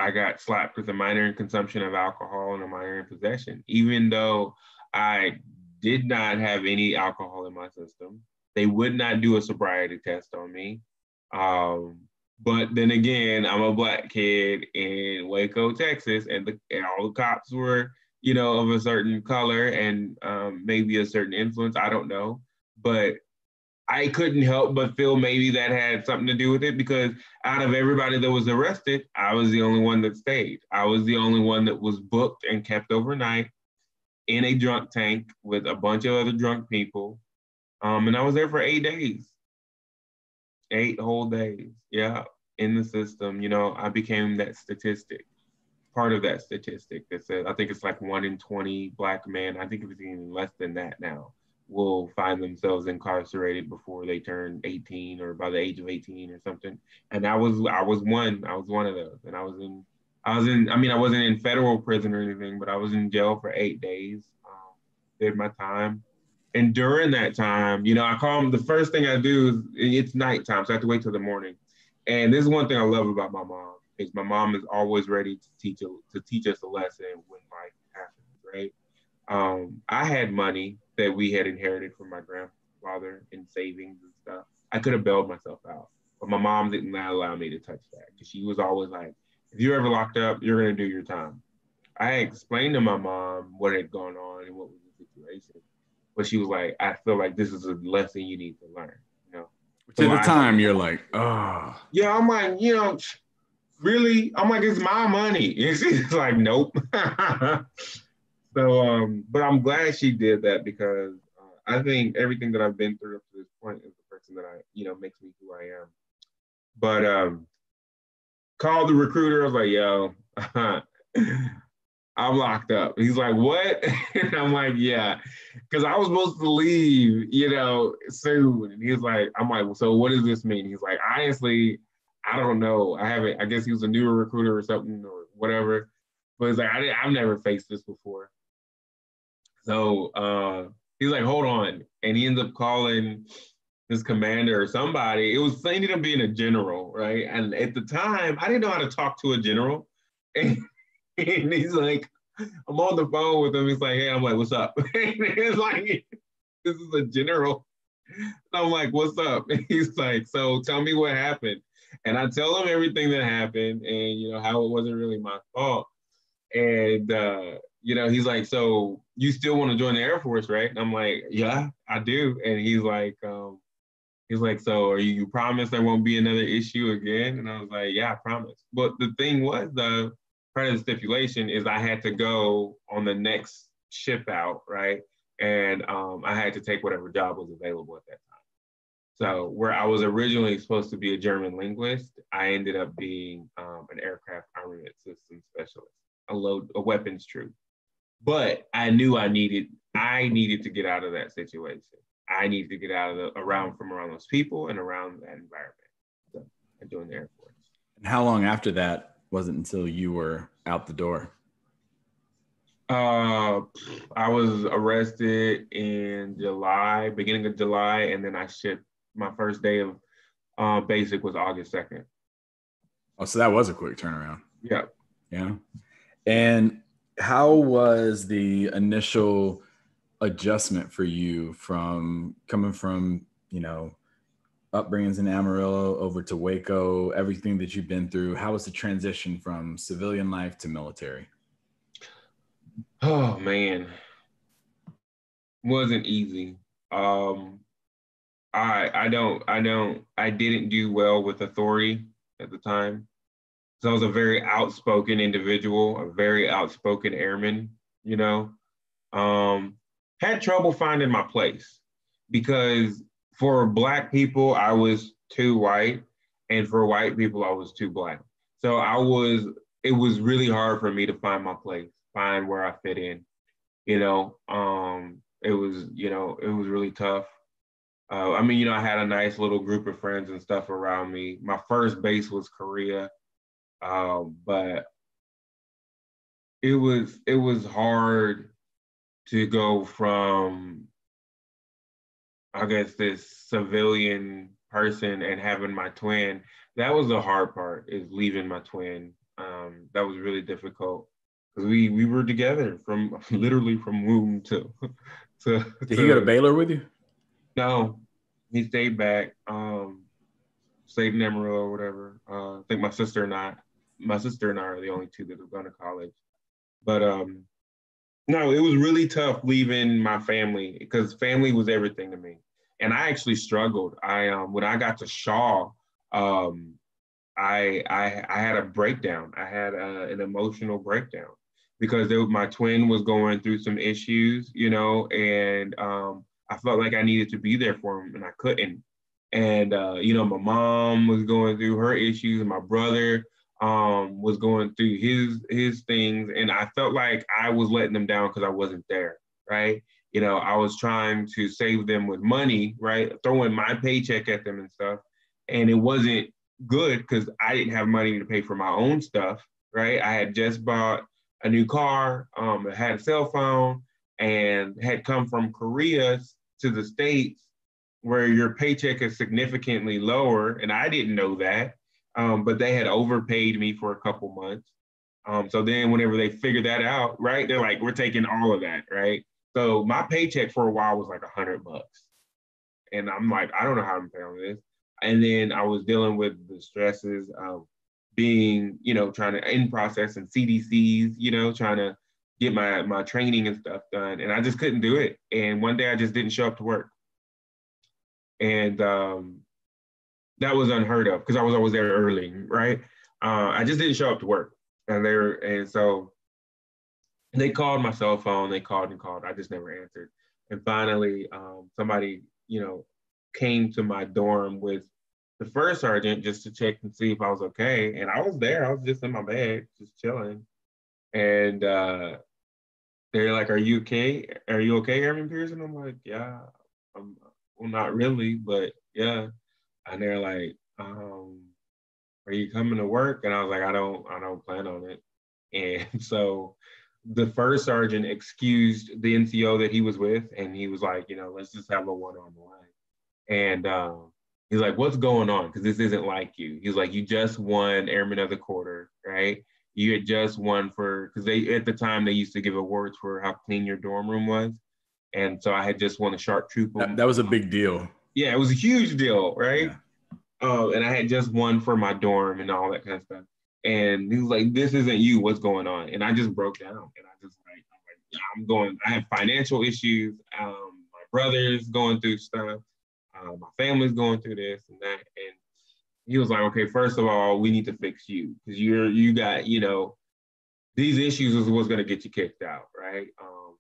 I got slapped with a minor in consumption of alcohol and a minor in possession, even though I did not have any alcohol in my system. They would not do a sobriety test on me. But then again, I'm a Black kid in Waco, Texas, and all the cops were, of a certain color and maybe a certain influence. I don't know. But I couldn't help but feel maybe that had something to do with it, because out of everybody that was arrested, I was the only one that stayed. I was the only one that was booked and kept overnight in a drunk tank with a bunch of other drunk people. And I was there for 8 days. 8 whole days. Yeah, in the system. I became that statistic, part of that statistic that says, I think it's like 1 in 20 Black men, I think it's even less than that now, will find themselves incarcerated before they turn 18 or by the age of 18 or something. And I was one of those. And I wasn't in federal prison or anything, but I was in jail for 8 days, did my time. And during that time, I call them, the first thing I do is, it's nighttime, so I have to wait till the morning. And this is one thing I love about my mom, is my mom is always ready to teach us a lesson when life happens, right? I had money that we had inherited from my grandfather in savings and stuff. I could have bailed myself out, but my mom didn't allow me to touch that, because she was always like, if you're ever locked up, you're going to do your time. I explained to my mom what had gone on and what was the situation, but she was like, I feel like this is a lesson you need to learn, Which at the time, you're like, oh. Yeah, I'm like, really? I'm like, it's my money. And she's like, nope. So, but I'm glad she did that because I think everything that I've been through up to this point is the person that makes me who I am. But called the recruiter. I was like, yo, I'm locked up. He's like, what? And I'm like, yeah, because I was supposed to leave, soon. And he's like, I'm like, well, so what does this mean? He's like, honestly, I don't know. I guess he was a newer recruiter or something or whatever. But he's like, I've never faced this before. So he's like, hold on. And he ends up calling his commander or somebody. It was ended up being a general, right? And at the time, I didn't know how to talk to a general. And he's like, I'm on the phone with him. He's like, hey, I'm like, what's up? And it's like, this is a general. And I'm like, what's up? And he's like, so tell me what happened. And I tell him everything that happened and, how it wasn't really my fault. And, he's like, so you still want to join the Air Force, right? And I'm like, yeah, I do. And he's like, so are you promised there won't be another issue again? And I was like, yeah, I promise. But the thing was, part of the stipulation is I had to go on the next ship out, right? And I had to take whatever job was available at that time. So where I was originally supposed to be a German linguist, I ended up being an aircraft armament system specialist, a weapons troop. But I knew I needed to get out of that situation. I needed to get out of around those people and around that environment. So I joined the Air Force. And how long after that was it until you were out the door? I was arrested in July, beginning of July, and then I shipped. My first day of basic was August 2nd. Oh, so that was a quick turnaround. Yeah. Yeah. And how was the initial adjustment for you from coming from, upbringings in Amarillo over to Waco, everything that you've been through? How was the transition from civilian life to military? Oh man, wasn't easy. I didn't do well with authority at the time. So I was a very outspoken individual, a very outspoken airman, had trouble finding my place because for Black people, I was too white, and for white people, I was too Black. So it was really hard for me to find my place, find where I fit in, it was really tough. I had a nice little group of friends and stuff around me. My first base was Korea, but it was hard to go from, I guess, this civilian person and having my twin. That was the hard part, is leaving my twin. That was really difficult because we were together from literally from womb to. Did he go to Baylor with you? No, he stayed back, stayed in Amarillo or whatever. I think my sister and I are the only two that have gone to college. But no, it was really tough leaving my family because family was everything to me. And I actually struggled. When I got to Shaw, I had a breakdown. I had an emotional breakdown because my twin was going through some issues, and I felt like I needed to be there for him and I couldn't. And, my mom was going through her issues and my brother was going through his things. And I felt like I was letting them down because I wasn't there, right? I was trying to save them with money, right? Throwing my paycheck at them and stuff. And it wasn't good because I didn't have money to pay for my own stuff, right? I had just bought a new car, had a cell phone, and had come from Korea to the States where your paycheck is significantly lower. And I didn't know that, but they had overpaid me for a couple months. So then whenever they figured that out, right, they're like, we're taking all of that, right? So my paycheck for a while was like $100. And I'm like, I don't know how I'm paying this. And then I was dealing with the stresses of being, trying to in process and CDCs, trying to get my training and stuff done. And I just couldn't do it. And one day I just didn't show up to work. And that was unheard of because I was always there early, right? I just didn't show up to work. And so They called my cell phone. They called and called. I just never answered. And finally, somebody, came to my dorm with the first sergeant just to check and see if I was okay. And I was there. I was just in my bed, just chilling. And they're like, "Are you okay? Are you okay, Airman Pearson?" I'm like, "Yeah, well, not really, but yeah." And they're like, "Are you coming to work?" And I was like, I don't plan on it." And so the first sergeant excused the NCO that he was with, and he was like, "Let's just have a one-on-one." And he's like, "What's going on? Because this isn't like you." He's like, "You just won Airman of the Quarter, right? You had just won because they at the time they used to give awards for how clean your dorm room was, and so I had just won a sharp trooper. That was a big deal. Yeah, it was a huge deal, right? Yeah. And I had just won for my dorm and all that kind of stuff. And he was like, "This isn't you. What's going on?" And I just broke down, and yeah, I'm going. I have financial issues. My brother's going through stuff. My family's going through this and that. And he was like, "Okay, first of all, we need to fix you because you got these issues is what's going to get you kicked out, right?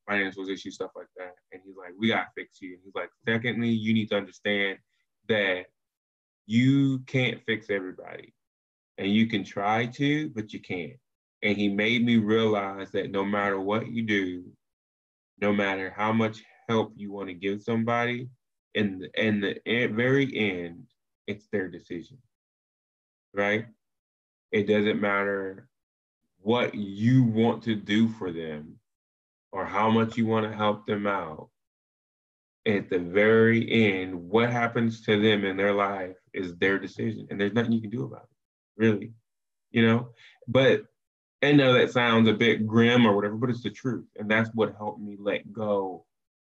Financial issues, stuff like that." And he's like, "We got to fix you." And he's like, "Secondly, you need to understand that you can't fix everybody, and you can try to, but you can't." And he made me realize that no matter what you do, no matter how much help you want to give somebody, in the very end, it's their decision, right? It doesn't matter what you want to do for them or how much you want to help them out. At the very end, what happens to them in their life is their decision, and there's nothing you can do about it, really, you know? But I know that sounds a bit grim or whatever, but it's the truth. And that's what helped me let go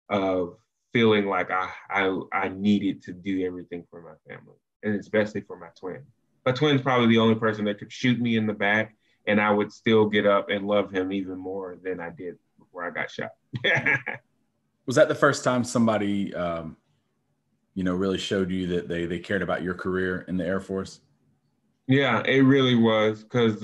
of feeling like I needed to do everything for my family, and especially for my twin. My twin's probably the only person that could shoot me in the back, and I would still get up and love him even more than I did before I got shot. Was that the first time somebody, really showed you that they cared about your career in the Air Force? Yeah, it really was because,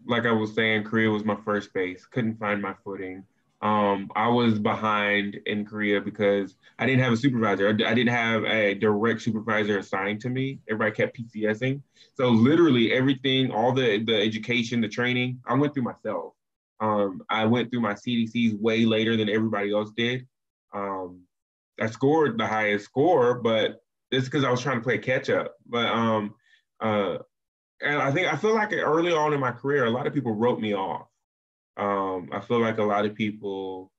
like I was saying, Korea was my first base. Couldn't find my footing. I was behind in Korea because I didn't have a supervisor. I didn't have a direct supervisor assigned to me. Everybody kept PCSing. So literally everything, all the education, the training, I went through myself. I went through my CDCs way later than everybody else did. Um, I scored the highest score, but it's because I was trying to play catch up. But uh, and I feel like early on in my career, a lot of people wrote me off. I feel like a lot of people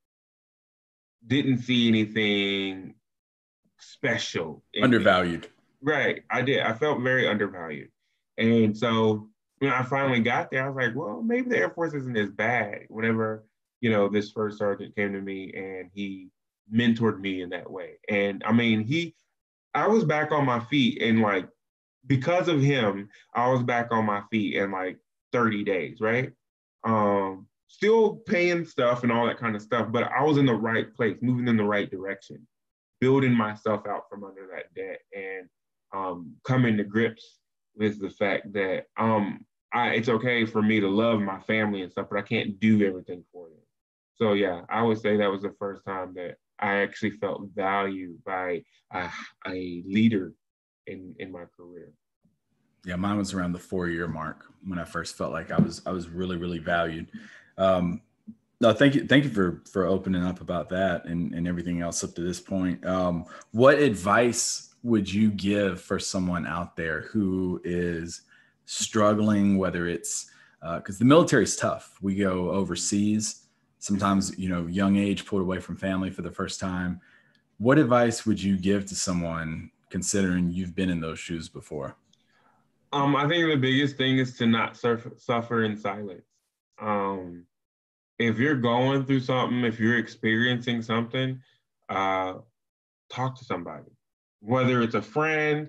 didn't see anything special in me. Undervalued. Right, I did. I felt very undervalued. And so when I finally got there, I was like, well, maybe the Air Force isn't as bad. Whenever, this first sergeant came to me and he mentored me in that way. And I mean, I was back on my feet in like because of him, I was back on my feet in like 30 days, right? Still paying stuff and all that kind of stuff, but I was in the right place, moving in the right direction, building myself out from under that debt, and coming to grips with the fact that it's okay for me to love my family and stuff, but I can't do everything for them. So yeah, I would say that was the first time that I actually felt valued by a leader in my career. Yeah, mine was around the 4-year mark when I first felt like I was really, really valued. No, thank you for opening up about that and everything else up to this point. What advice would you give for someone out there who is struggling, whether it's because the military is tough. We go overseas, sometimes, young age, pulled away from family for the first time. What advice would you give to someone considering you've been in those shoes before? I think the biggest thing is to not suffer in silence. Um, if you're going through something, if you're experiencing something, uh, talk to somebody, whether it's a friend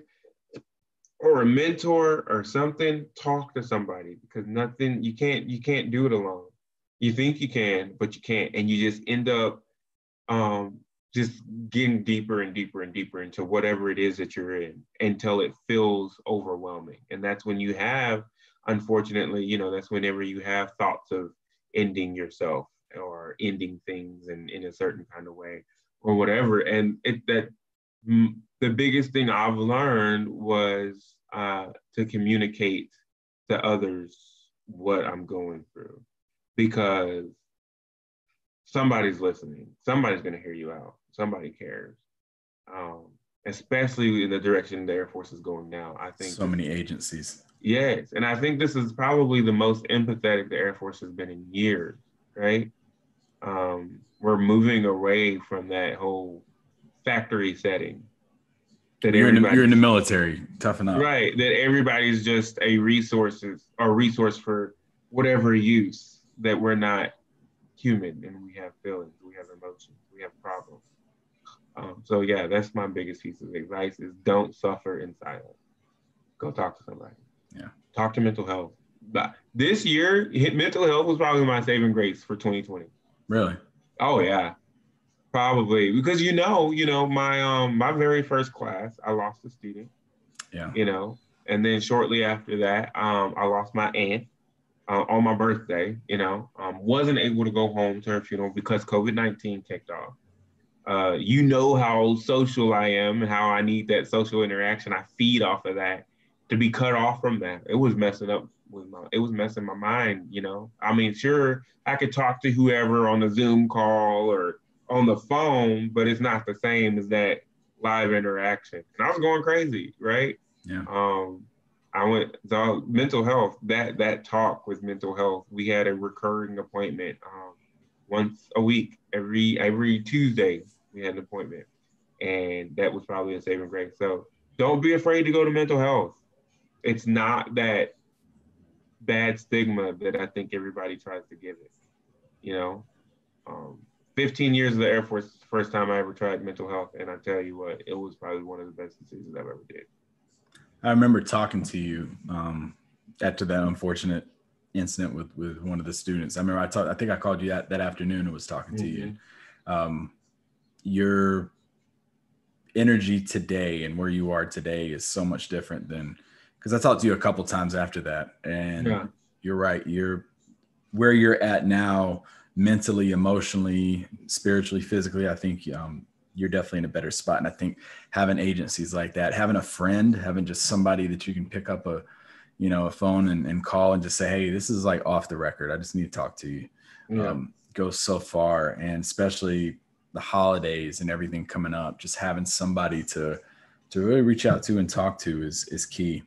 or a mentor or something. Talk to somebody because nothing you can't do it alone. You think you can, but you can't, and you just end up um, just getting deeper and deeper and deeper into whatever it is that you're in until it feels overwhelming. And that's when you have, unfortunately, that's whenever you have thoughts of ending yourself. or ending things in a certain kind of way or whatever. And the biggest thing I've learned was to communicate to others what I'm going through, because somebody's listening. Somebody's going to hear you out. Somebody cares. Um, Especially in the direction the Air Force is going now. I think so many agencies. yes, and I think this is probably the most empathetic the Air Force has been in years, right? We're moving away from that whole factory setting that You're in the everybody's military, toughen up. right, that everybody's just a resource for whatever use, that we're not human and we have feelings, we have emotions, we have problems. So yeah, that's my biggest piece of advice is don't suffer in silence. Go talk to somebody. Yeah. Talk to mental health. But this year, mental health was probably my saving grace for 2020. Really? Oh yeah, probably because my very first class, I lost a student. Yeah. And then shortly after that, I lost my aunt on my birthday. Wasn't able to go home to her funeral because COVID-19 kicked off. How social I am and how I need that social interaction. I feed off of that. To be cut off from that, it was messing my mind. I mean, sure, I could talk to whoever on the Zoom call or on the phone, but it's not the same as that live interaction. And I was going crazy, right? Yeah. I went to mental health, that talk with mental health. We had a recurring appointment once a week, every Tuesday we had an appointment. And that was probably a saving grace. So don't be afraid to go to mental health. It's not that bad stigma that I think everybody tries to give it. You know, um, 15 years of the Air Force, the first time I ever tried mental health, and I tell you what, it was probably one of the best decisions I've ever did. I remember talking to you after that unfortunate incident with one of the students. I think I called you that afternoon and was talking to you. Your energy today and where you are today is so much different than, because I talked to you a couple times after that, and you're right. You're where you're at now, mentally, emotionally, spiritually, physically. I think you're definitely in a better spot. And I think having agencies like that, having a friend, having just somebody that you can pick up a phone and call and just say, hey, this is like off the record, I just need to talk to you, goes so far. And especially the holidays and everything coming up, just having somebody to really reach out to and talk to is key.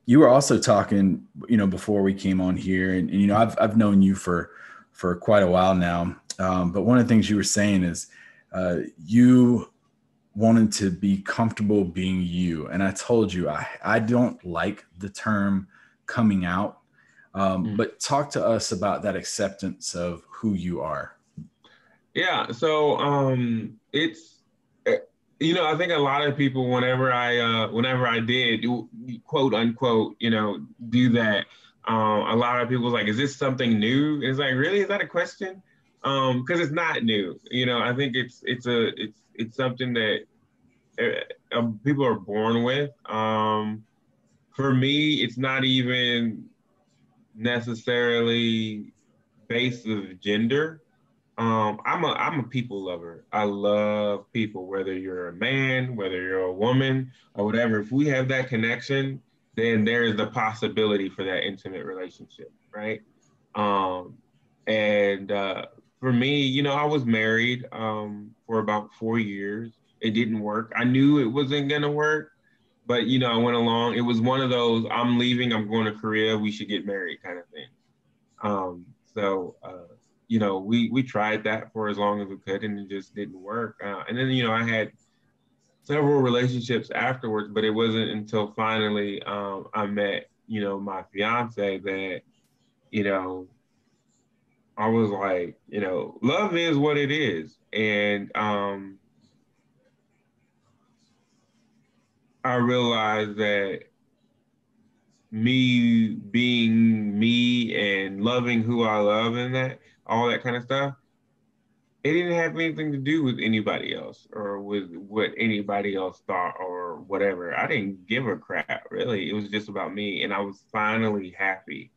You were also talking, before we came on here, and I've known you for quite a while now. But one of the things you were saying is you wanted to be comfortable being you. And I told you, I don't like the term coming out, but talk to us about that acceptance of who you are. Yeah. So it's, I think a lot of people, whenever I did quote unquote, do that, a lot of people was like, is this something new? And it's like, really, is that a question? Because it's not new. I think it's something that people are born with. For me, it's not even necessarily based of gender. I'm a people lover. I love people, whether you're a man, whether you're a woman, or whatever. If we have that connection, then there's the possibility for that intimate relationship, right? Um, and for me, I was married for about 4 years. It didn't work. I knew it wasn't gonna work, but I went along. It was one of those, I'm leaving, I'm going to Korea, we should get married kind of thing. We tried that for as long as we could, and it just didn't work. And then I had several relationships afterwards, but it wasn't until finally I met my fiance that I was like, love is what it is, and I realized that me being me and loving who I love and that all that kind of stuff, it didn't have anything to do with anybody else or with what anybody else thought or whatever. I didn't give a crap, really. It was just about me. And I was finally happy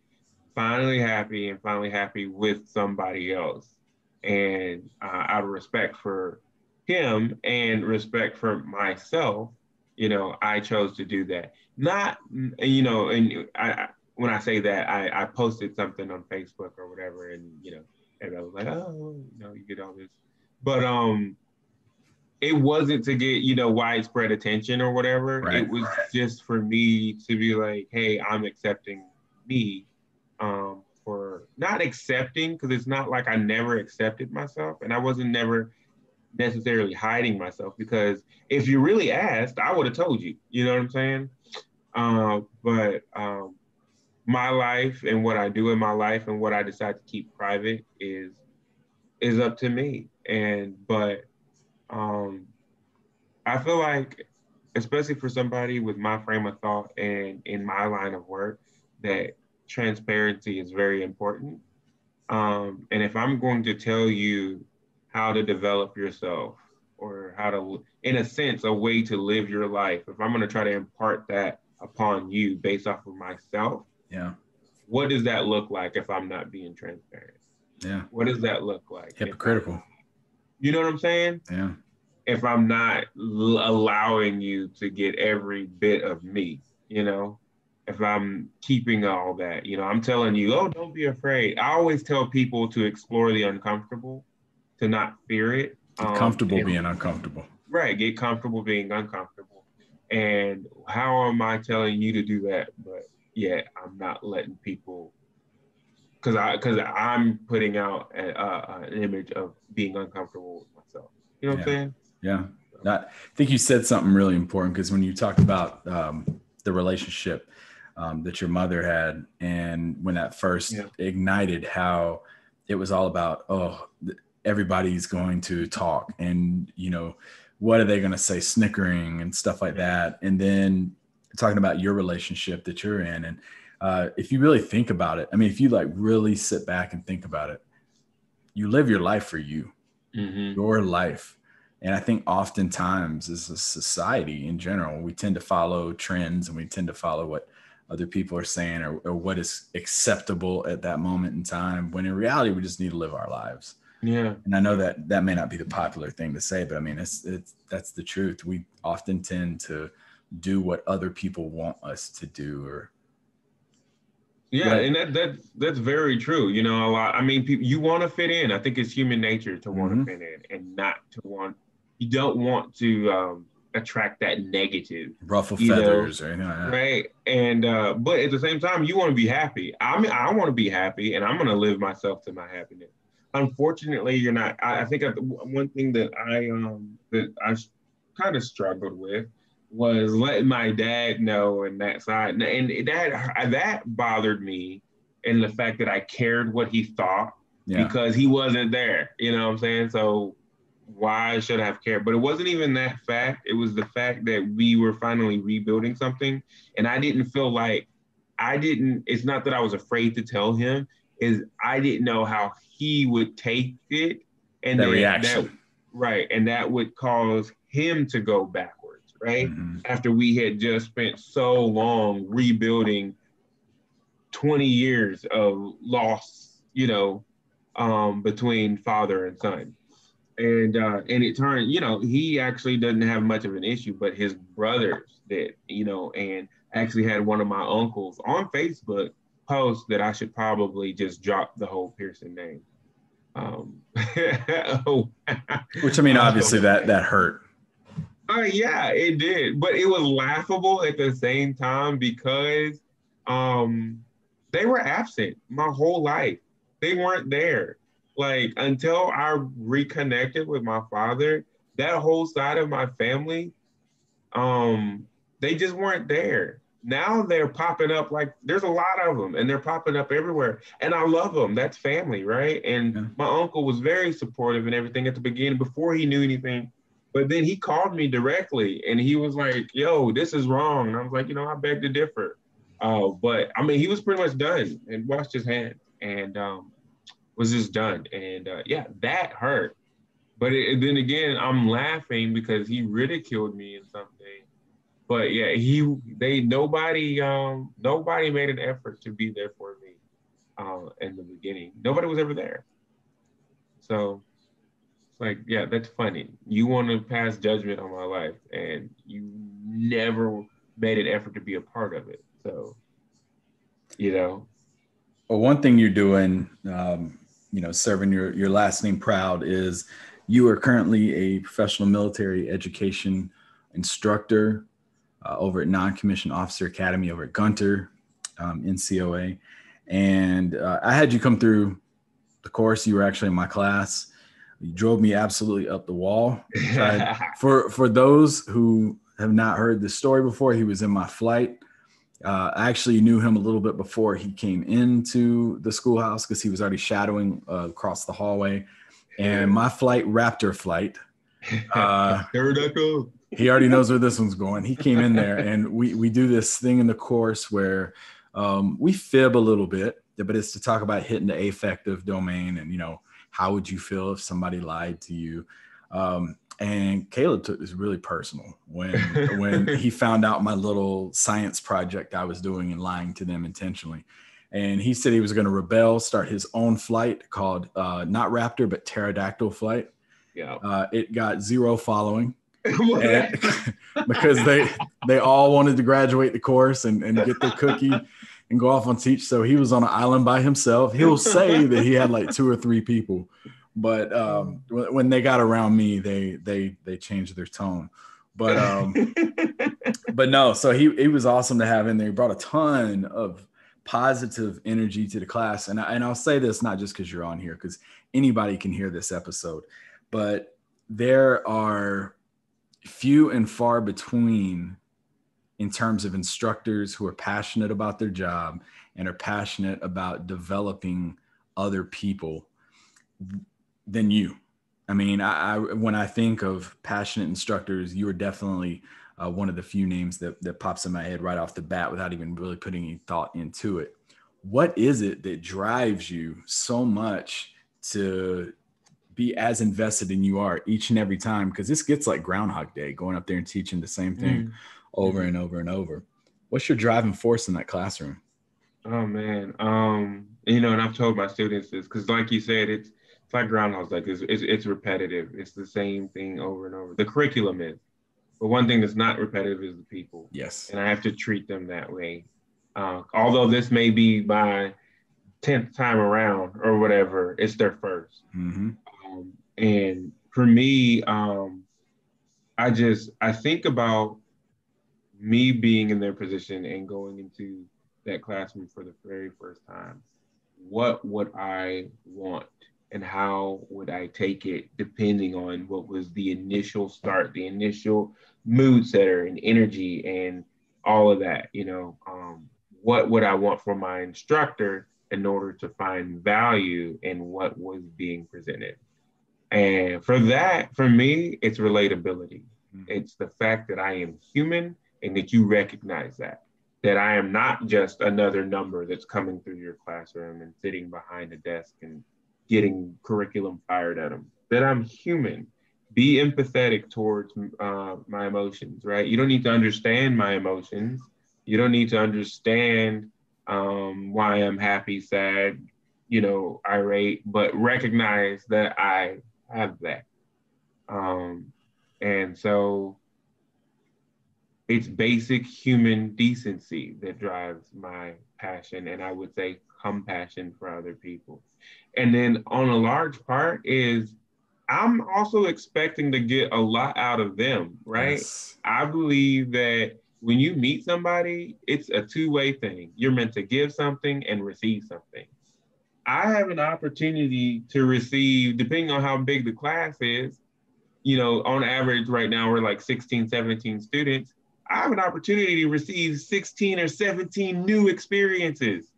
finally happy and finally happy with somebody else. And out of respect for him and respect for myself, I chose to do that. Not, and when I say that, I posted something on Facebook or whatever, and, and I was like, oh, you get all this. But it wasn't to get, widespread attention or whatever. Right. It was just for me to be like, hey, I'm accepting me, for not accepting, because it's not like I never accepted myself, and I wasn't never necessarily hiding myself, because if you really asked, I would have told you. You know what I'm saying? But my life and what I do in my life and what I decide to keep private is up to me. But um, I feel like, especially for somebody with my frame of thought and in my line of work, that transparency is very important. And if I'm going to tell you how to develop yourself, or how to, in a sense, a way to live your life, if I'm going to try to impart that upon you based off of myself, Yeah. what does that look like if I'm not being transparent? Yeah. What does that look like? Hypocritical. You know what I'm saying? Yeah. If I'm not allowing you to get every bit of me, if I'm keeping all that, I'm telling you, oh, don't be afraid. I always tell people to explore the uncomfortable, to not fear it. Get comfortable being uncomfortable. Right. Get comfortable being uncomfortable. And how am I telling you to do that? But yeah, I'm not letting people, because I'm putting out an image of being uncomfortable with myself. You know what I'm saying? Yeah. I think you said something really important, because when you talked about the relationship that your mother had, and when that first ignited, how it was all about, everybody's going to talk, and, what are they going to say, snickering and stuff like that. And then talking about your relationship that you're in. And if you really think about it, I mean, if you like really sit back and think about it, you live your life for you, your life. And I think oftentimes as a society in general, we tend to follow trends, and we tend to follow what other people are saying, or what is acceptable at that moment in time, when in reality, we just need to live our lives. Yeah. And I know that may not be the popular thing to say, but I mean, that's the truth. We often tend to do what other people want us to do, or. Yeah, and that's very true. A lot. I mean, people, you want to fit in. I think it's human nature to want to fit in, and not to want. You don't want to attract that negative, ruffle feathers or anything like that. Right. And but at the same time, you want to be happy. I mean, I want to be happy, and I'm going to live myself to my happiness. Unfortunately, you're not. I think one thing that I kind of struggled with was letting my dad know, and that side, and that bothered me, and the fact that I cared what he thought, because he wasn't there. You know what I'm saying? So why should I have cared? But it wasn't even that fact. It was the fact that we were finally rebuilding something, and I didn't feel like it's not that I was afraid to tell him, is I didn't know how he would take it, and that reaction. Right. And that would cause him to go backwards, right? After we had just spent so long rebuilding 20 years of loss, between father and son. And it turned, he actually doesn't have much of an issue, but his brothers did, and actually had one of my uncles on Facebook post that I should probably just drop the whole Pearson name. Which, I mean, obviously that hurt. Yeah, it did, but it was laughable at the same time, because they were absent my whole life. They weren't there. Like, until I reconnected with my father, that whole side of my family, they just weren't there. Now they're popping up, like there's a lot of them, and they're popping up everywhere. And I love them. That's family, right? And my uncle was very supportive and everything at the beginning before he knew anything. But then he called me directly, and he was like, yo, this is wrong. And I was like, I beg to differ. But I mean, he was pretty much done and washed his hands, and was just done. And that hurt. But then again, I'm laughing because he ridiculed me in something. But yeah, nobody made an effort to be there for me. in the beginning. Nobody was ever there. So it's like, yeah, that's funny. You want to pass judgment on my life, and you never made an effort to be a part of it. So, you know, Well, one thing you're doing, serving your last name proud, is you are currently a professional military education instructor over at Noncommissioned Officer Academy over at Gunter, NCOA. And I had you come through the course. You were actually in my class. You drove me absolutely up the wall. For those who have not heard this story before, he was in my flight. I actually knew him a little bit before he came into the schoolhouse because he was already shadowing across the hallway. And my flight, Raptor flight, he already knows where this one's going. He came in there, and we do this thing in the course where we fib a little bit, but it's to talk about hitting the affective domain and, how would you feel if somebody lied to you? And Caleb took this really personal when he found out my little science project I was doing and lying to them intentionally. And he said he was going to rebel, start his own flight called not Raptor, but Pterodactyl flight. Yeah. It got 0 following because they all wanted to graduate the course and get their cookie and go off on teach. So he was on an island by himself. He'll say that he had like 2 or 3 people. But when they got around me, they changed their tone. But but no, so he was awesome to have in there. He brought a ton of positive energy to the class. And I'll say this not just because you're on here, because anybody can hear this episode, but there are few and far between in terms of instructors who are passionate about their job and are passionate about developing other people than you. I mean, I when I think of passionate instructors, you are definitely one of the few names that pops in my head right off the bat without even really putting any thought into it. What is it that drives you so much to be as invested in you are each and every time? Because this gets like Groundhog Day, going up there and teaching the same thing over and over and over. What's your driving force in that classroom? Oh man, and I've told my students this because, like you said, it's like Groundhog Day. It's repetitive. It's the same thing over and over. The curriculum is, but one thing that's not repetitive is the people. Yes, and I have to treat them that way. Although this may be my 10th time around or whatever, it's their first. And for me, I think about me being in their position and going into that classroom for the very first time. What would I want and how would I take it depending on what was the initial start, the initial mood setter and energy and all of that, what would I want from my instructor in order to find value in what was being presented? And for me, it's relatability. It's the fact that I am human and that you recognize that I am not just another number that's coming through your classroom and sitting behind a desk and getting curriculum fired at them, that I'm human. Be empathetic towards my emotions, right? You don't need to understand my emotions. You don't need to understand why I'm happy, sad, irate, but recognize that I have that. And so it's basic human decency that drives my passion, and I would say compassion for other people. And then on a large part is I'm also expecting to get a lot out of them, right? Yes. I believe that when you meet somebody, it's a two-way thing. You're meant to give something and receive something. I have an opportunity to receive, depending on how big the class is, on average right now, we're like 16, 17 students. I have an opportunity to receive 16 or 17 new experiences,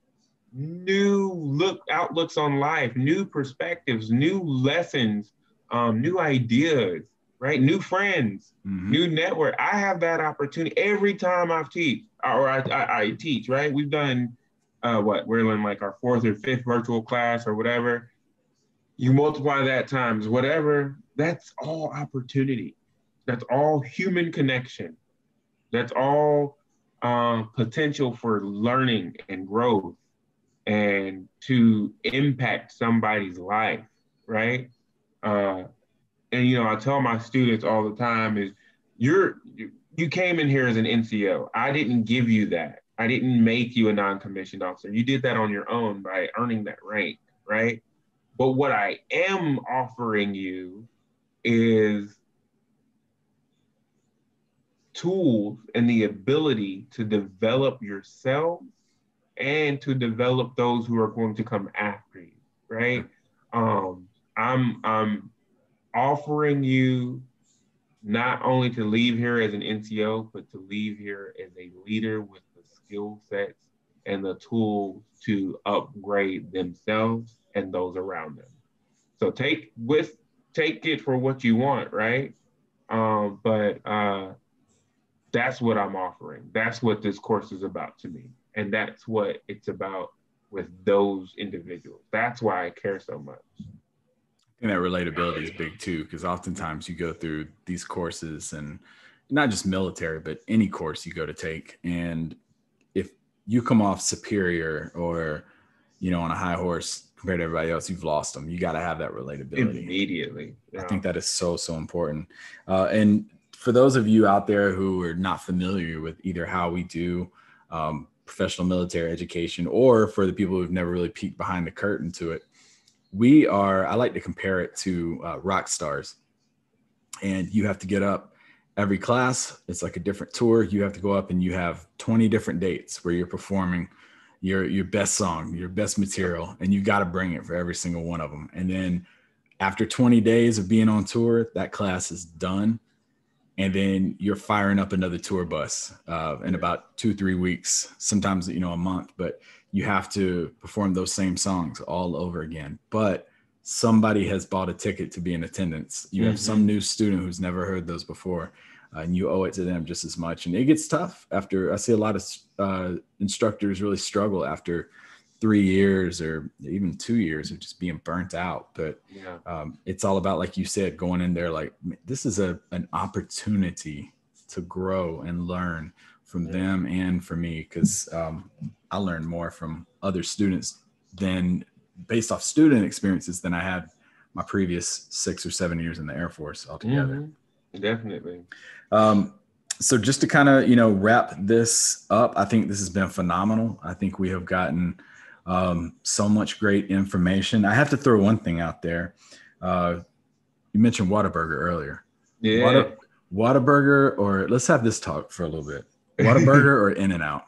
new outlooks on life, new perspectives, new lessons, new ideas, right? New friends, new network. I have that opportunity every time I teach, I teach, right? We've done we're in like our 4th or 5th virtual class or whatever. You multiply that times whatever, that's all opportunity. That's all human connection. That's all potential for learning and growth. and to impact somebody's life, right? And I tell my students all the time is you came in here as an NCO. I didn't give you that. I didn't make you a non-commissioned officer. You did that on your own by earning that rank, right? But what I am offering you is tools and the ability to develop yourself and to develop those who are going to come after you, right? I'm offering you not only to leave here as an NCO, but to leave here as a leader with the skill sets and the tools to upgrade themselves and those around them. So take it for what you want, right? But that's what I'm offering. That's what this course is about to me. And that's what it's about with those individuals. That's why I care so much. And that relatability is big too, because oftentimes you go through these courses, and not just military, but any course you go to take. And if you come off superior or, on a high horse compared to everybody else, you've lost them. You got to have that relatability immediately. Yeah. I think that is so, so important. And for those of you out there who are not familiar with either how we do professional military education, or for the people who've never really peeked behind the curtain to it, I like to compare it to rock stars. And you have to get up every class. It's like a different tour. You have to go up and you have 20 different dates where you're performing your best song, your best material, and you got to bring it for every single one of them. And then after 20 days of being on tour, that class is done. And then you're firing up another tour bus in about 2-3 weeks, sometimes, a month, but you have to perform those same songs all over again. But somebody has bought a ticket to be in attendance. You have some new student who's never heard those before, and you owe it to them just as much. And it gets tough after. I see a lot of instructors really struggle after 3 years or even 2 years of just being burnt out. But it's all about, like you said, going in there like, this is an opportunity to grow and learn from them and for me, because I learned more from other students than based off student experiences than I had my previous 6 or 7 years in the Air Force altogether. Definitely. So just to kind of, wrap this up, I think this has been phenomenal. I think we have gotten so much great information. I have to throw one thing out there. You mentioned Whataburger earlier. Yeah. Whataburger, or let's have this talk for a little bit. Whataburger or In-N-Out?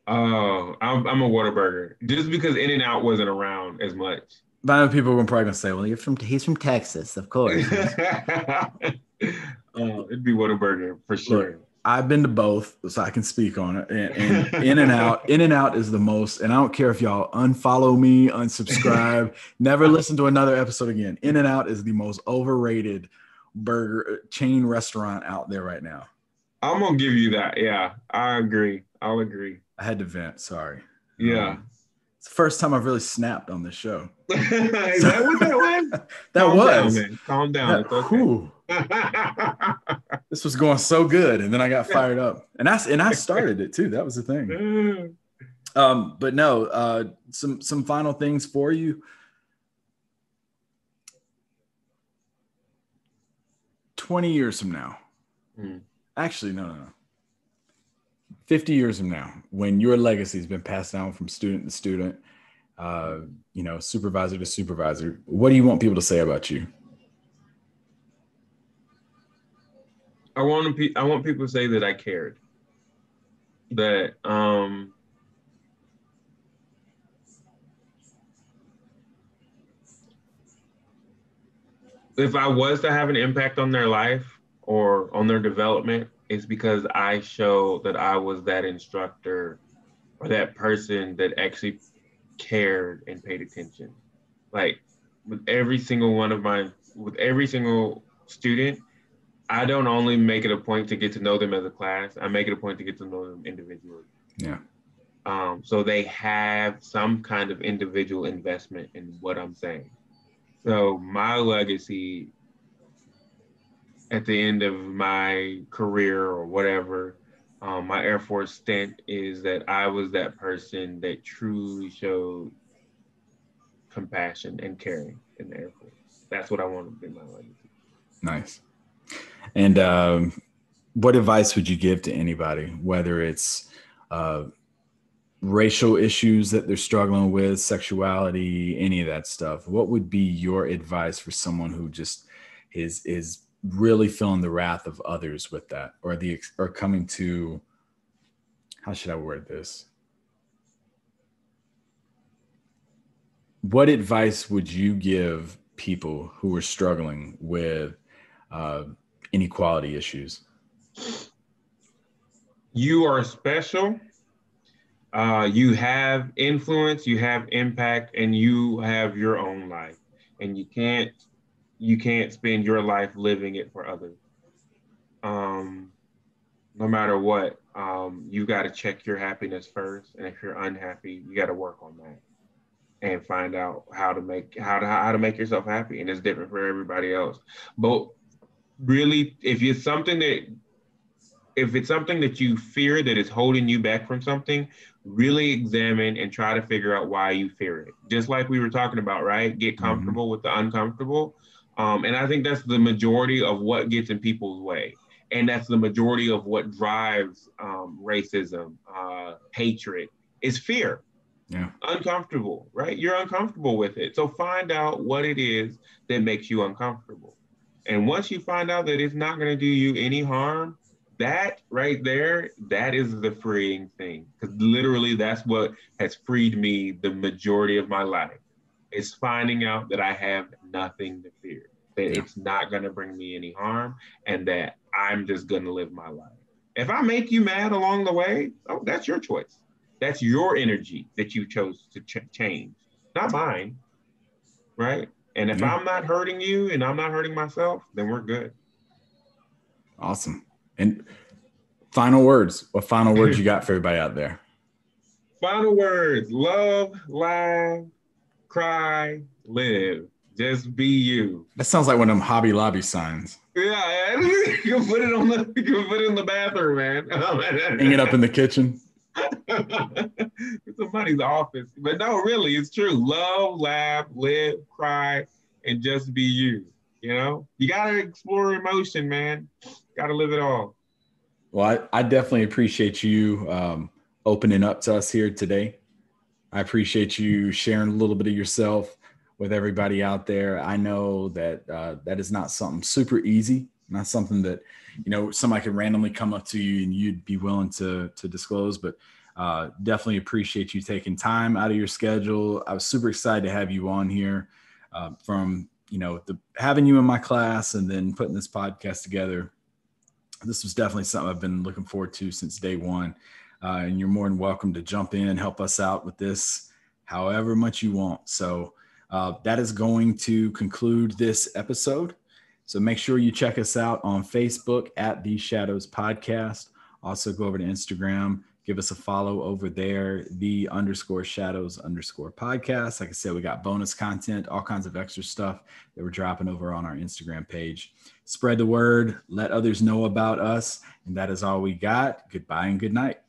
Oh, I'm a Whataburger, just because In-N-Out wasn't around as much. But I know people are probably gonna say, "Well, he's from Texas, of course." It'd be Whataburger for sure. Look, I've been to both, so I can speak on it. And In-N-Out is the most. And I don't care if y'all unfollow me, unsubscribe, never listen to another episode again. In-N-Out is the most overrated burger chain restaurant out there right now. I'm gonna give you that. Yeah, I agree. I'll agree. I had to vent. Sorry. Yeah. It's the first time I've really snapped on this show. Is that what that was? Calm down, man. Calm down. It's okay. This was going so good, and then I got fired up, and I started it too. That was the thing. But no, some final things for you. 20 years from now, actually, no. 50 years from now, when your legacy has been passed down from student to student, supervisor to supervisor, what do you want people to say about you? I want people to say that I cared. That if I was to have an impact on their life or on their development, it's because I showed that I was that instructor or that person that actually cared and paid attention. Like with every single student, I don't only make it a point to get to know them as a class, I make it a point to get to know them individually. Yeah. So they have some kind of individual investment in what I'm saying. So my legacy at the end of my career or whatever My Air Force stint is that I was that person that truly showed compassion and caring in the Air Force. That's what I want to be my legacy. Nice. And what advice would you give to anybody, whether it's racial issues that they're struggling with, sexuality, any of that stuff? What would be your advice for someone who just is really feeling the wrath of others with that, or coming to, how should I word this? What advice would you give people who are struggling with uh, inequality issues? You are special. You have influence, you have impact, and you have your own life. And you can't spend your life living it for others. Um, no matter what, you got to check your happiness first. And if you're unhappy, you got to work on that and find out how to make yourself happy. And it's different for everybody else. But really, if it's something that you fear that is holding you back from something, really examine and try to figure out why you fear it. Just like we were talking about, right? Get Mm-hmm. comfortable with the uncomfortable. And I think that's the majority of what gets in people's way. And that's the majority of what drives racism, hatred, is fear. Yeah. Uncomfortable, right? You're uncomfortable with it. So find out what it is that makes you uncomfortable. And once you find out that it's not going to do you any harm, that right there, that is the freeing thing. Because literally, that's what has freed me the majority of my life. It's finding out that I have nothing to fear, that Yeah. it's not going to bring me any harm, and that I'm just going to live my life. If I make you mad along the way, oh, that's your choice. That's your energy that you chose to change, not mine, right? And if Yeah. I'm not hurting you and I'm not hurting myself, then we're good. Awesome. And final words. What final words you got for everybody out there? Final words: love, laugh, cry, live. Just be you. That sounds like one of them Hobby Lobby signs. Yeah, you can put it on the you can put it in the bathroom, man. Hang it up in the kitchen. It's somebody's office. But no, really, it's true. Love, laugh, live, cry, and just be you. You gotta explore emotion, man. Gotta live it all. Well, I definitely appreciate you opening up to us here today. I appreciate you sharing a little bit of yourself with everybody out there. I know that that is not something super easy, not something that, somebody could randomly come up to you and you'd be willing to disclose, but definitely appreciate you taking time out of your schedule. I was super excited to have you on here from, having you in my class and then putting this podcast together. This was definitely something I've been looking forward to since day one. And you're more than welcome to jump in and help us out with this however much you want. So that is going to conclude this episode. So make sure you check us out on Facebook at The Shadows Podcast. Also go over to Instagram, give us a follow over there, the_shadows_podcast. Like I said, we got bonus content, all kinds of extra stuff that we're dropping over on our Instagram page. Spread the word, let others know about us. And that is all we got. Goodbye and good night.